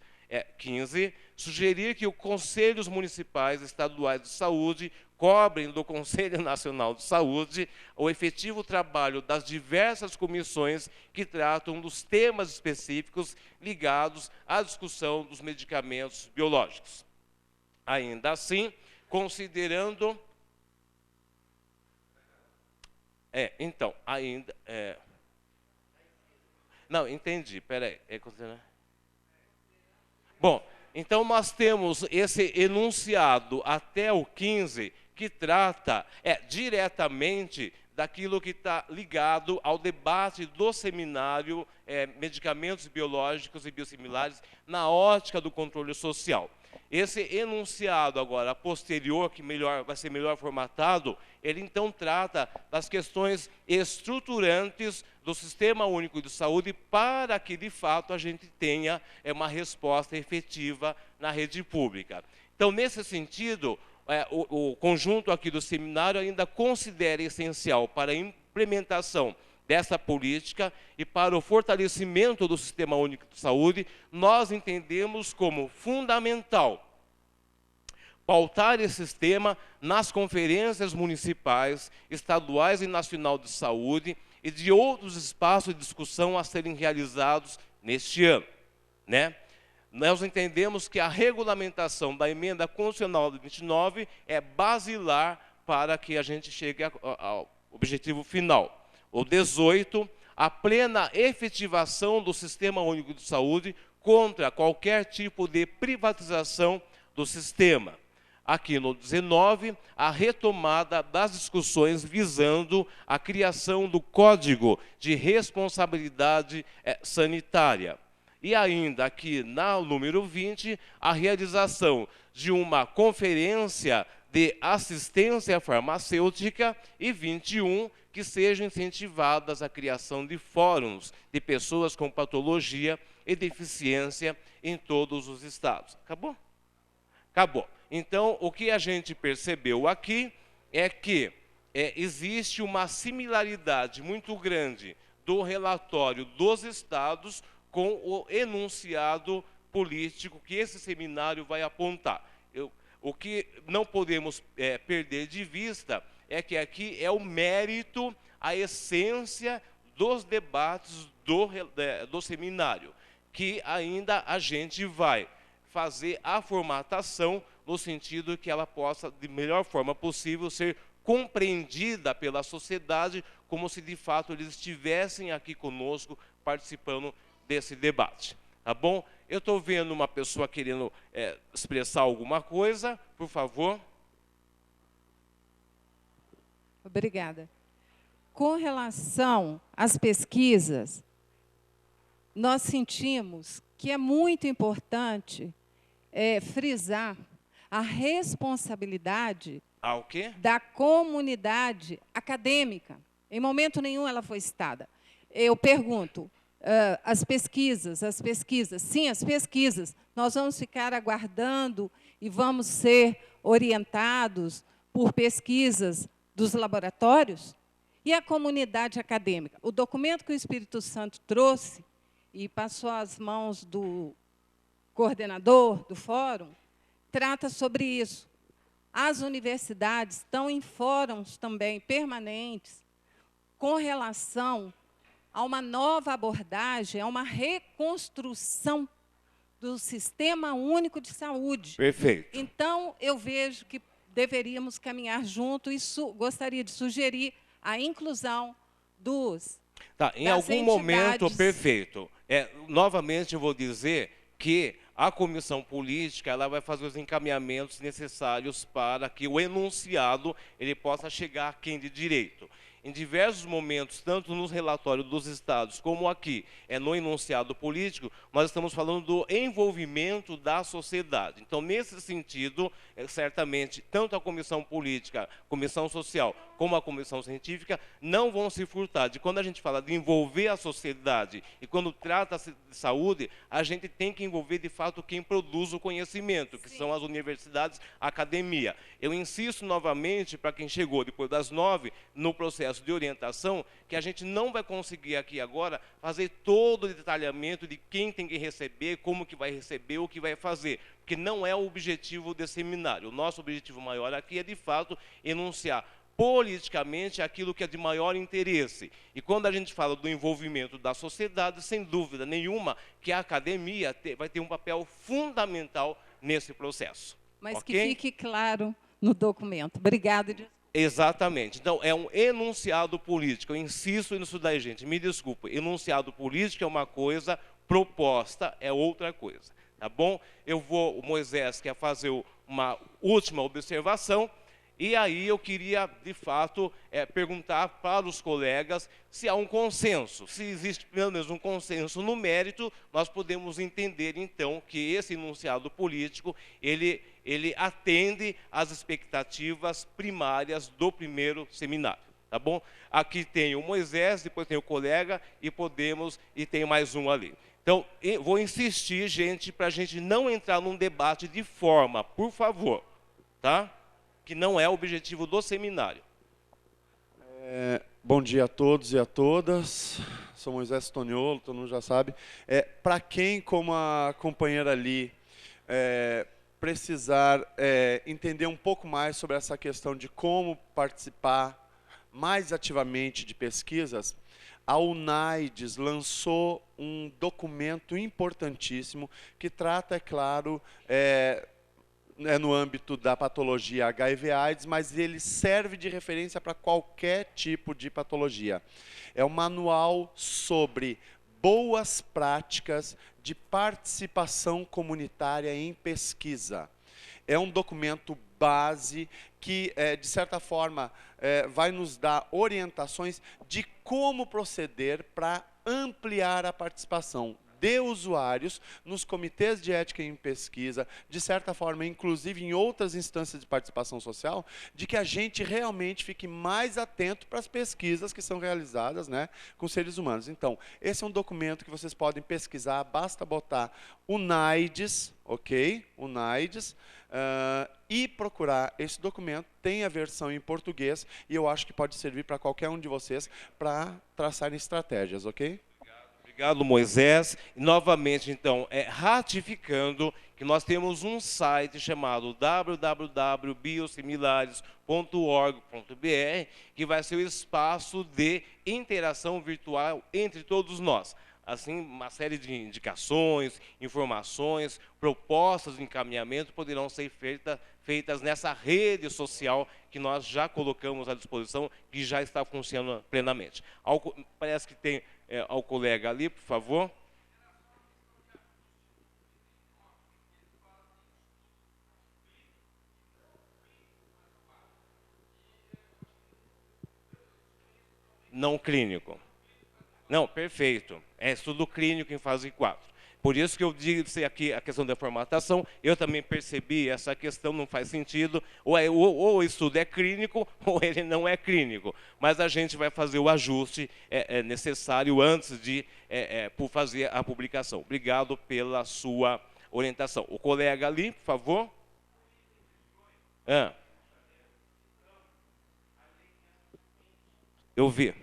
15. Sugerir que os conselhos municipais e estaduais de saúde cobrem do Conselho Nacional de Saúde o efetivo trabalho das diversas comissões que tratam dos temas específicos ligados à discussão dos medicamentos biológicos. Ainda assim, considerando... Não, entendi, peraí. Bom, então nós temos esse enunciado até o 15, que trata diretamente daquilo que está ligado ao debate do seminário Medicamentos Biológicos e Biosimilares na ótica do controle social. Esse enunciado agora, posterior, que vai ser melhor formatado, ele então trata das questões estruturantes do Sistema Único de Saúde para que, de fato, a gente tenha uma resposta efetiva na rede pública. Então, nesse sentido, o conjunto aqui do seminário ainda considera essencial para a implementação dessa política e para o fortalecimento do Sistema Único de Saúde, nós entendemos como fundamental pautar esse tema nas conferências municipais, estaduais e nacional de saúde e de outros espaços de discussão a serem realizados neste ano, né? Nós entendemos que a regulamentação da emenda constitucional de 29 é basilar para que a gente chegue ao objetivo final. O 18, a plena efetivação do Sistema Único de Saúde contra qualquer tipo de privatização do sistema. Aqui no 19, a retomada das discussões visando a criação do Código de Responsabilidade Sanitária. E ainda aqui no número 20, a realização de uma conferência de assistência farmacêutica e 21, que sejam incentivadas a criação de fóruns de pessoas com patologia e deficiência em todos os estados. Acabou? Acabou. Então, o que a gente percebeu aqui é que existe uma similaridade muito grande do relatório dos estados com o enunciado político que esse seminário vai apontar. O que não podemos perder de vista é que aqui é o mérito, a essência dos debates do seminário, que ainda a gente vai fazer a formatação no sentido que ela possa, de melhor forma possível, ser compreendida pela sociedade como se, de fato, eles estivessem aqui conosco participando desse debate. Tá bom? Eu estou vendo uma pessoa querendo expressar alguma coisa, por favor. Obrigada. Com relação às pesquisas, nós sentimos que é muito importante frisar a responsabilidade da comunidade acadêmica. Em momento nenhum ela foi citada. Eu pergunto, as pesquisas, sim, as pesquisas, nós vamos ficar aguardando e vamos ser orientados por pesquisas dos laboratórios? E a comunidade acadêmica? O documento que o Espírito Santo trouxe e passou às mãos do coordenador do fórum, trata sobre isso. as universidades estão em fóruns também permanentes com relação a uma nova abordagem, a uma reconstrução do Sistema Único de Saúde. Perfeito. Então, eu vejo que deveríamos caminhar junto e gostaria de sugerir a inclusão dos... Tá, em algum momento, perfeito. Novamente, eu vou dizer que a comissão política ela vai fazer os encaminhamentos necessários para que o enunciado ele possa chegar a quem de direito. Em diversos momentos, tanto nos relatórios dos estados como aqui, no enunciado político, nós estamos falando do envolvimento da sociedade. Então, nesse sentido, certamente, tanto a comissão política, a comissão social, como a comissão científica, não vão se furtar de quando a gente fala de envolver a sociedade e quando trata-se de saúde, a gente tem que envolver, de fato, quem produz o conhecimento, que são as universidades, a academia. Eu insisto novamente, para quem chegou depois das 9, no processo de orientação, que a gente não vai conseguir aqui agora fazer todo o detalhamento de quem tem que receber, como que vai receber, o que vai fazer, porque não é o objetivo desse seminário. O nosso objetivo maior aqui é, de fato, enunciar politicamente aquilo que é de maior interesse. E quando a gente fala do envolvimento da sociedade, sem dúvida nenhuma, que a academia vai ter um papel fundamental nesse processo. Mas okay? Que fique claro no documento. Obrigada. Exatamente. Então, é um enunciado político. Eu insisto nisso daí, gente. Me desculpe. Enunciado político é uma coisa, proposta é outra coisa. Tá bom? O Moisés quer fazer uma última observação. E aí eu queria, de fato, perguntar para os colegas se há um consenso. Se existe pelo menos um consenso no mérito, nós podemos entender, então, que esse enunciado político, ele atende às expectativas primárias do primeiro seminário. Tá bom? Aqui tem o Moisés, depois tem o colega, e tem mais um ali. Então, vou insistir, gente, para a gente não entrar num debate de forma, por favor, tá? Que não é o objetivo do seminário. Bom dia a todos e a todas. Sou Moisés Toniolo, todo mundo já sabe. Para quem, como a companheira ali, precisar entender um pouco mais sobre essa questão de como participar mais ativamente de pesquisas, a UNAIDS lançou um documento importantíssimo que trata, é claro, no âmbito da patologia HIV/AIDS, mas ele serve de referência para qualquer tipo de patologia. É um manual sobre boas práticas de participação comunitária em pesquisa. É um documento base que, de certa forma, vai nos dar orientações de como proceder para ampliar a participação de usuários nos comitês de ética em pesquisa, de certa forma, inclusive em outras instâncias de participação social, de que a gente realmente fique mais atento para as pesquisas que são realizadas, né, com seres humanos. Então, esse é um documento que vocês podem pesquisar, basta botar UNAIDS, ok? UNAIDS, e procurar esse documento. Tem a versão em português e eu acho que pode servir para qualquer um de vocês para traçarem estratégias, ok? Obrigado, Moisés. E, novamente, então, ratificando que nós temos um site chamado www.biosimilares.org.br, que vai ser o espaço de interação virtual entre todos nós. Assim, uma série de indicações, informações, propostas de encaminhamento poderão ser feitas nessa rede social que nós já colocamos à disposição, que já está funcionando plenamente. Parece que tem ao colega ali, por favor. Não clínico. Não, perfeito. É estudo clínico em fase 4. Por isso que eu disse aqui a questão da formatação, eu também percebi essa questão, não faz sentido, ou o estudo é clínico, ou ele não é clínico. Mas a gente vai fazer o ajuste necessário antes de por fazer a publicação. Obrigado pela sua orientação. O colega ali, por favor. Eu vi.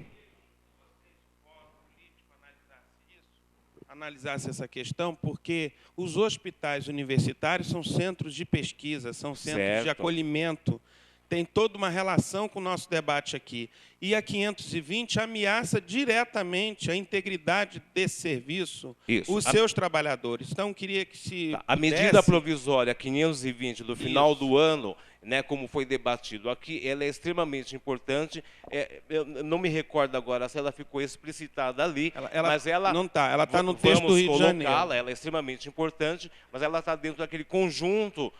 analisasse essa questão, porque os hospitais universitários são centros de pesquisa, são centros de acolhimento, tem toda uma relação com o nosso debate aqui. E a 520 ameaça diretamente a integridade desse serviço, os seus trabalhadores. Então, queria que se a medida provisória 520 do final do ano, né, como foi debatido aqui, ela é extremamente importante. Eu não me recordo agora se ela ficou explicitada ali, mas ela não está. Ela está no texto do Rio de Janeiro. Ela é extremamente importante, mas ela está dentro daquele conjunto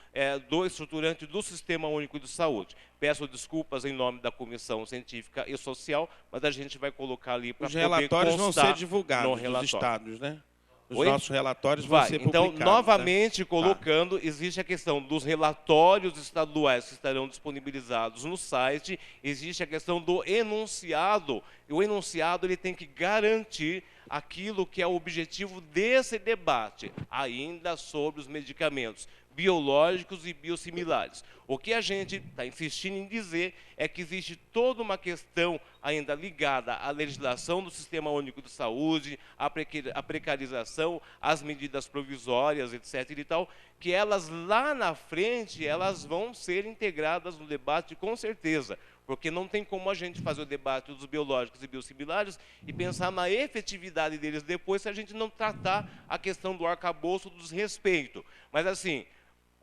do estruturante do Sistema Único de Saúde. Peço desculpas em nome da Comissão Científica e Social, mas a gente vai colocar ali para poder constar. Os relatórios vão ser divulgados nos estados, né? Os nossos relatórios vão ser publicados. Então, novamente colocando, existe a questão dos relatórios estaduais que estarão disponibilizados no site, existe a questão do enunciado. E o enunciado ele tem que garantir aquilo que é o objetivo desse debate, ainda sobre os medicamentos biológicos e biosimilares. O que a gente está insistindo em dizer é que existe toda uma questão ainda ligada à legislação do Sistema Único de Saúde, à precarização, às medidas provisórias, etc. e tal, que elas lá na frente elas vão ser integradas no debate com certeza, porque não tem como a gente fazer o debate dos biológicos e biosimilares e pensar na efetividade deles depois se a gente não tratar a questão do arcabouço do desrespeito. Mas assim,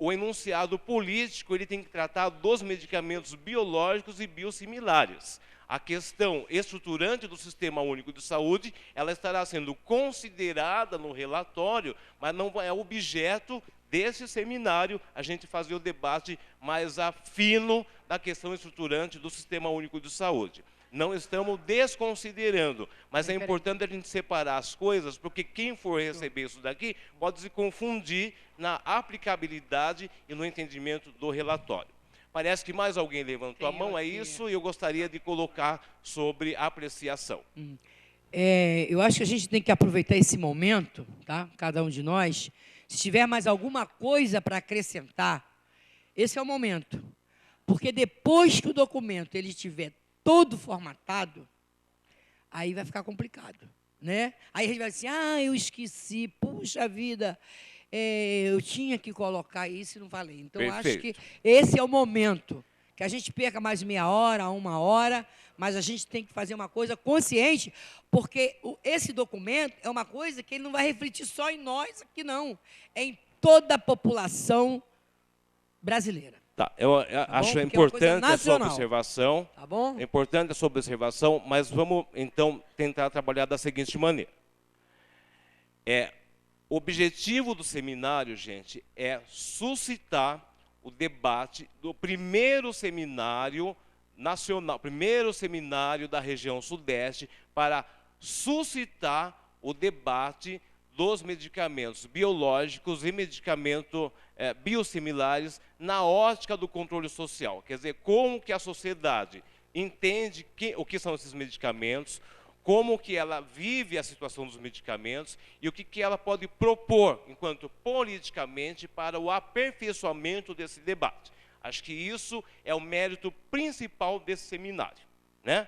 o enunciado político ele tem que tratar dos medicamentos biológicos e biosimilares. A questão estruturante do Sistema Único de Saúde, ela estará sendo considerada no relatório, mas não é objeto desse seminário a gente fazer o debate mais afino da questão estruturante do Sistema Único de Saúde. Não estamos desconsiderando, mas é importante a gente separar as coisas, porque quem for receber isso daqui pode se confundir na aplicabilidade e no entendimento do relatório. Parece que mais alguém levantou a mão, é isso, e eu gostaria de colocar sobre apreciação. Eu acho que a gente tem que aproveitar esse momento, tá? Cada um de nós. Se tiver mais alguma coisa para acrescentar, esse é o momento. Porque depois que o documento ele estiver todo formatado, aí vai ficar complicado, né? Aí a gente vai dizer, eu esqueci, puxa vida, eu tinha que colocar isso e não falei. Então, acho que esse é o momento, que a gente perca mais meia hora, 1 hora, mas a gente tem que fazer uma coisa consciente, porque esse documento é uma coisa que ele não vai refletir só em nós aqui, não. É em toda a população brasileira. Tá, eu acho importante a sua observação. Tá bom? É importante a sua observação, mas vamos, então, tentar trabalhar da seguinte maneira. O objetivo do seminário, gente, é suscitar o debate do primeiro seminário nacional, primeiro seminário da região Sudeste, para suscitar o debate dos medicamentos biológicos e medicamentos biosimilares na ótica do controle social. Quer dizer, como que a sociedade entende o que são esses medicamentos, como que ela vive a situação dos medicamentos e o que ela pode propor, enquanto politicamente, para o aperfeiçoamento desse debate. Acho que isso é o mérito principal desse seminário, né?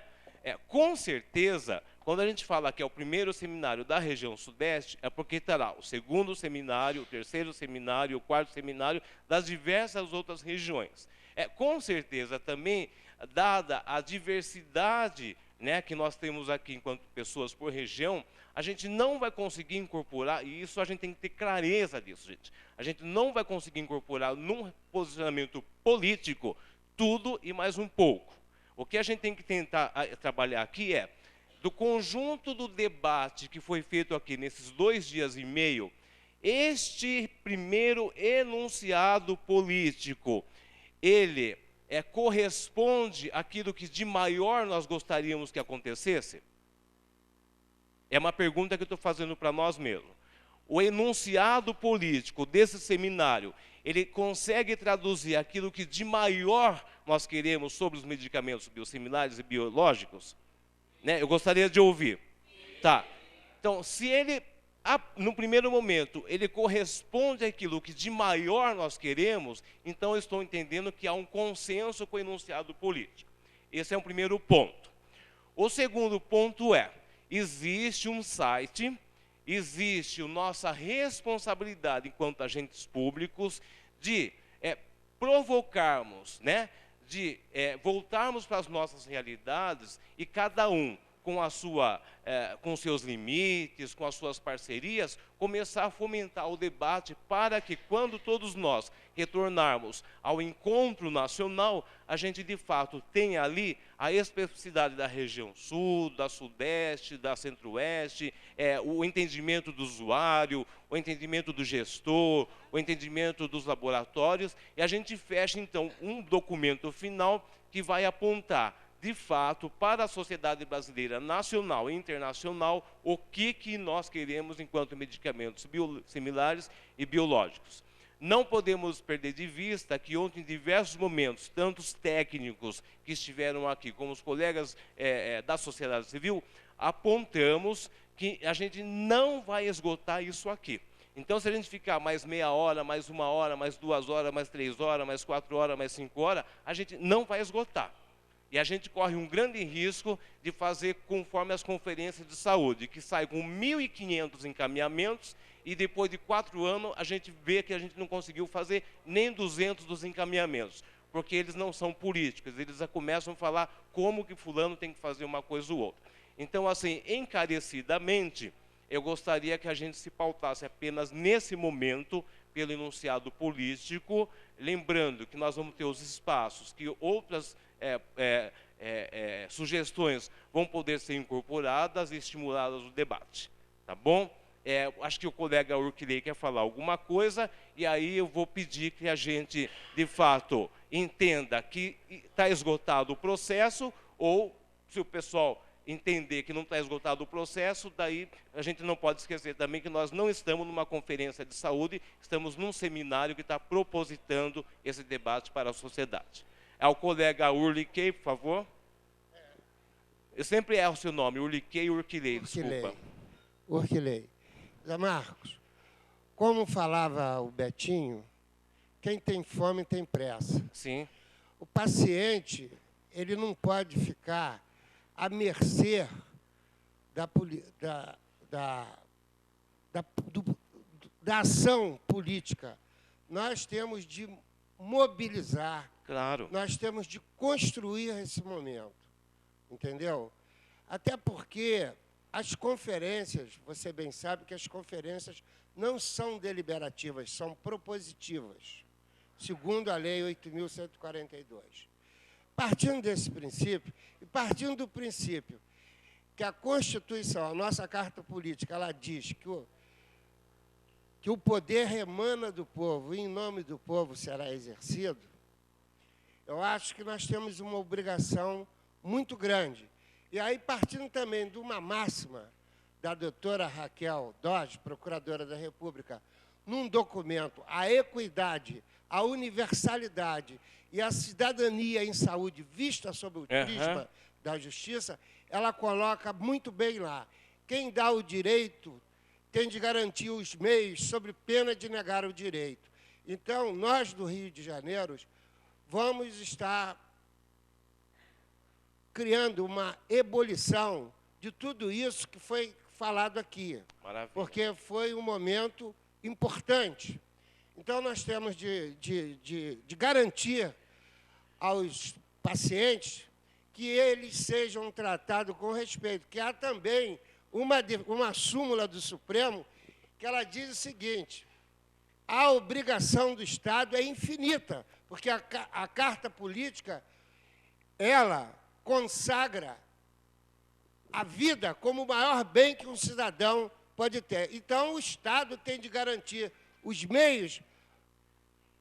Com certeza, quando a gente fala que é o primeiro seminário da região Sudeste, é porque estará o segundo seminário, o terceiro seminário, o quarto seminário das diversas outras regiões. Com certeza também, dada a diversidade, né, que nós temos aqui enquanto pessoas por região, a gente não vai conseguir incorporar, e isso a gente tem que ter clareza disso, gente. A gente não vai conseguir incorporar num posicionamento político tudo e mais um pouco. O que a gente tem que tentar trabalhar aqui é, do conjunto do debate que foi feito aqui nesses 2 dias e meio, este primeiro enunciado político, ele corresponde àquilo que de maior nós gostaríamos que acontecesse? É uma pergunta que eu estou fazendo para nós mesmos. O enunciado político desse seminário, ele consegue traduzir aquilo que de maior nós queremos sobre os medicamentos biosimilares e biológicos? Né? Eu gostaria de ouvir. Tá. Então, se ele, no primeiro momento, ele corresponde àquilo que de maior nós queremos, então eu estou entendendo que há um consenso com o enunciado político. Esse é o primeiro ponto. O segundo ponto existe um site existe a nossa responsabilidade enquanto agentes públicos de provocarmos, né, de voltarmos para as nossas realidades e cada um com seus limites, com as suas parcerias, começar a fomentar o debate para que, quando todos nós retornarmos ao encontro nacional, a gente, de fato, tenha ali a especificidade da região sul, da sudeste, da centro-oeste, o entendimento do usuário, o entendimento do gestor, o entendimento dos laboratórios, e a gente fecha, então, um documento final que vai apontar, de fato, para a sociedade brasileira nacional e internacional, o que nós queremos enquanto medicamentos biosimilares e biológicos. Não podemos perder de vista que ontem, em diversos momentos, tanto os técnicos que estiveram aqui, como os colegas da sociedade civil, apontamos que a gente não vai esgotar isso aqui. Então, se a gente ficar mais meia hora, mais 1 hora, mais 2 horas, mais 3 horas, mais 4 horas, mais 5 horas, a gente não vai esgotar. E a gente corre um grande risco de fazer conforme as conferências de saúde, que sai com 1.500 encaminhamentos e depois de 4 anos a gente vê que a gente não conseguiu fazer nem 200 dos encaminhamentos, porque eles não são políticos, eles já começam a falar como que fulano tem que fazer uma coisa ou outra. Então, assim, encarecidamente, eu gostaria que a gente se pautasse apenas nesse momento pelo enunciado político, lembrando que nós vamos ter os espaços que outras sugestões vão poder ser incorporadas e estimuladas no debate, tá bom? Acho que o colega Urquilei quer falar alguma coisa, e aí eu vou pedir que a gente, de fato, entenda que está esgotado o processo, ou se o pessoal entender que não está esgotado o processo, daí a gente não pode esquecer também que nós não estamos numa conferência de saúde, estamos num seminário que está propositando esse debate para a sociedade. Ao colega Urquilei, por favor. Eu sempre erro o seu nome, Urquilei ou Urquilei, desculpa. Urquilei. Zé Marcos, como falava o Betinho, quem tem fome tem pressa. Sim. O paciente, ele não pode ficar à mercê da ação política. Nós temos de mobilizar, claro. Nós temos de construir esse momento, entendeu? Até porque as conferências, você bem sabe que as conferências não são deliberativas, são propositivas, segundo a Lei 8.142. Partindo desse princípio, e partindo do princípio que a Constituição, a nossa Carta Política, ela diz que o poder emana do povo e em nome do povo será exercido, eu acho que nós temos uma obrigação muito grande. E aí, partindo também de uma máxima da doutora Raquel Dodge, Procuradora da República, num documento, a equidade, a universalidade e a cidadania em saúde vista sob o prisma da justiça, ela coloca muito bem lá. Quem dá o direito tem de garantir os meios sob pena de negar o direito. Então, nós do Rio de Janeiro vamos estar criando uma ebulição de tudo isso que foi falado aqui. Maravilha. Porque foi um momento importante. Então, nós temos de garantir aos pacientes que eles sejam tratados com respeito. Que há também uma súmula do Supremo que ela diz o seguinte: a obrigação do Estado é infinita, porque a Carta Política, ela consagra a vida como o maior bem que um cidadão pode ter. Então, o Estado tem de garantir os meios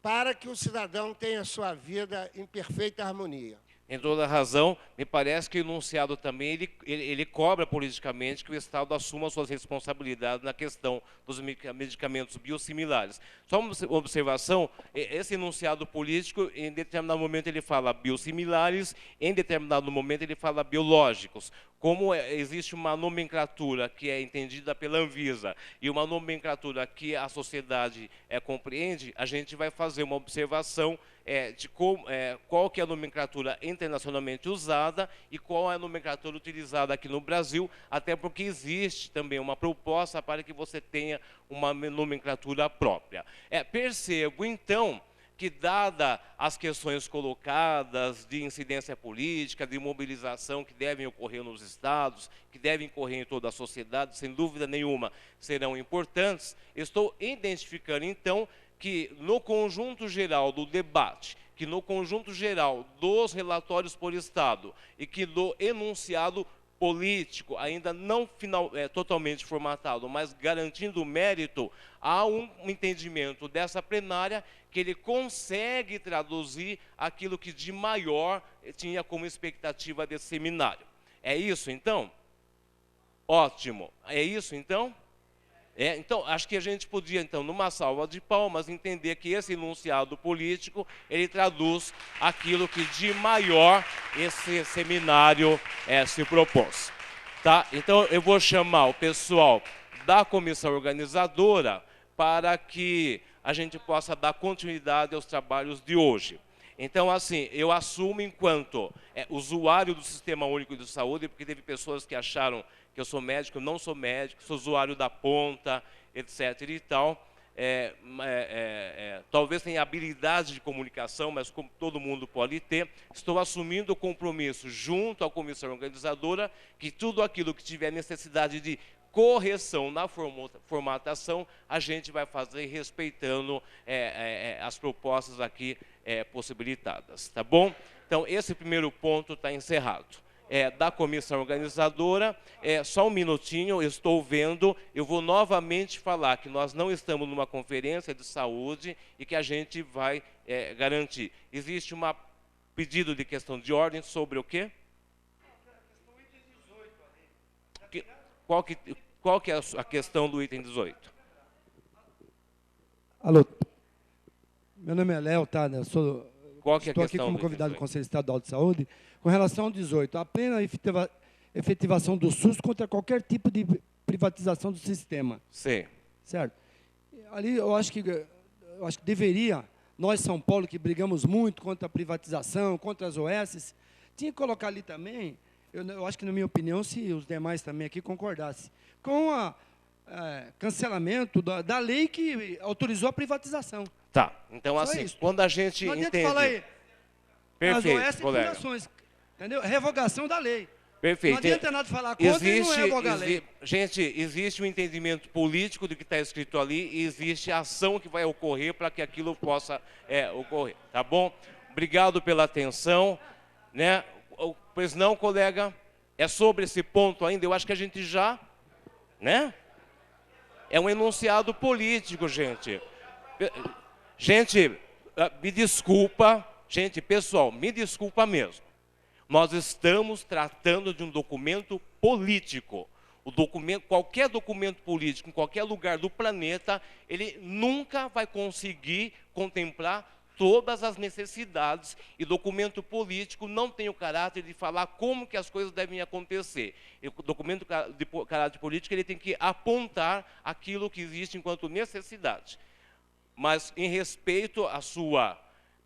para que o cidadão tenha sua vida em perfeita harmonia. Em toda razão, me parece que o enunciado também, ele cobra politicamente que o Estado assuma suas responsabilidades na questão dos medicamentos biosimilares. Só uma observação, esse enunciado político, em determinado momento ele fala biosimilares, em determinado momento ele fala biológicos. como existe uma nomenclatura que é entendida pela Anvisa e uma nomenclatura que a sociedade compreende, a gente vai fazer uma observação de qual que é a nomenclatura internacionalmente usada e qual é a nomenclatura utilizada aqui no Brasil, até porque existe também uma proposta para que você tenha uma nomenclatura própria. Percebo, então, que, dada as questões colocadas de incidência política, de mobilização que devem ocorrer nos estados, que devem ocorrer em toda a sociedade, sem dúvida nenhuma, serão importantes, estou identificando, então, que no conjunto geral do debate, que no conjunto geral dos relatórios por estado e que do enunciado político, ainda não totalmente formatado, mas garantindo o mérito, há um entendimento dessa plenária que ele consegue traduzir aquilo que de maior tinha como expectativa desse seminário. É isso, então? Ótimo. É isso, então? Então, acho que a gente podia, então, numa salva de palmas, entender que esse enunciado político, ele traduz aquilo que de maior esse seminário se propôs. Tá? Então, eu vou chamar o pessoal da comissão organizadora para que a gente possa dar continuidade aos trabalhos de hoje. Então, assim, eu assumo enquanto usuário do Sistema Único de Saúde, porque teve pessoas que acharam que eu sou médico, eu não sou médico, sou usuário da ponta, etc. e tal. Talvez tenha habilidade de comunicação, mas como todo mundo pode ter, estou assumindo o compromisso junto à comissão organizadora que tudo aquilo que tiver necessidade de correção na formatação, a gente vai fazer respeitando as propostas aqui possibilitadas, tá bom? Então, esse primeiro ponto está encerrado. Da comissão organizadora, só um minutinho, eu estou vendo, eu vou novamente falar que nós não estamos numa conferência de saúde e que a gente vai garantir. Existe um pedido de questão de ordem sobre o quê? Qual que é a questão do item 18? Alô, meu nome é Léo, tá? Estou aqui como convidado do Conselho Estadual de Saúde. Com relação ao 18, a plena efetivação do SUS contra qualquer tipo de privatização do sistema. Sim. Certo? Ali eu acho que deveria, nós, São Paulo, que brigamos muito contra a privatização, contra as OS, tinha que colocar ali também, eu acho que, na minha opinião, se os demais também aqui concordassem, com o cancelamento da lei que autorizou a privatização. Tá, então só assim, isso. Quando a gente não entende... Falar aí, perfeito, as OS colega. Entendeu? Revogação da lei. Perfeito. Não adianta nada falar contra e não revogar a lei. Gente, existe um entendimento político do que está escrito ali e existe a ação que vai ocorrer para que aquilo possa ocorrer, tá bom? Obrigado pela atenção, né? Pois não, colega? É sobre esse ponto ainda, eu acho que a gente já, né? É um enunciado político, gente. Gente, me desculpa, gente, pessoal, me desculpa mesmo. Nós estamos tratando de um documento político. Qualquer documento político, em qualquer lugar do planeta, ele nunca vai conseguir contemplar todas as necessidades, e documento político não tem o caráter de falar como que as coisas devem acontecer. O documento de caráter político ele tem que apontar aquilo que existe enquanto necessidade. Mas, em respeito à sua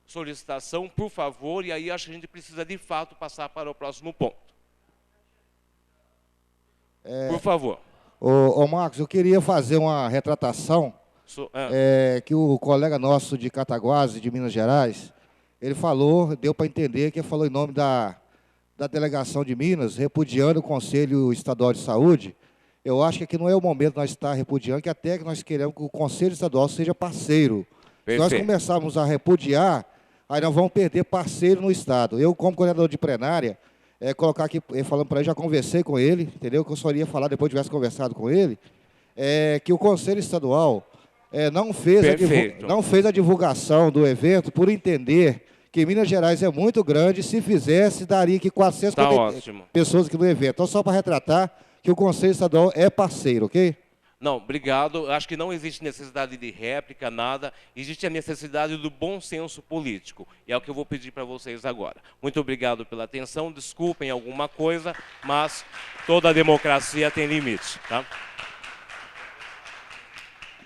solicitação, por favor, e aí acho que a gente precisa, de fato, passar para o próximo ponto. Por favor. Ô Marcos, eu queria fazer uma retratação que o colega nosso de Cataguases, de Minas Gerais, ele falou, deu para entender que ele falou em nome da delegação de Minas, repudiando o Conselho Estadual de Saúde. Eu acho que aqui não é o momento de nós estar repudiando, que até que nós queremos que o Conselho Estadual seja parceiro. Perfeito. Se nós começarmos a repudiar, aí nós vamos perder parceiro no Estado. Eu, como coordenador de plenária, colocar aqui, falando para ele, já conversei com ele, entendeu? Que eu só iria falar depois de tivesse conversado com ele, que o Conselho Estadual não fez a divulgação do evento por entender que Minas Gerais é muito grande, se fizesse, daria que 400 pessoas aqui no evento. Então, só para retratar que o Conselho Estadual é parceiro, ok? Não, obrigado. Acho que não existe necessidade de réplica, nada. Existe a necessidade do bom senso político. E é o que eu vou pedir para vocês agora. Muito obrigado pela atenção. Desculpem alguma coisa, mas toda democracia tem limite, tá?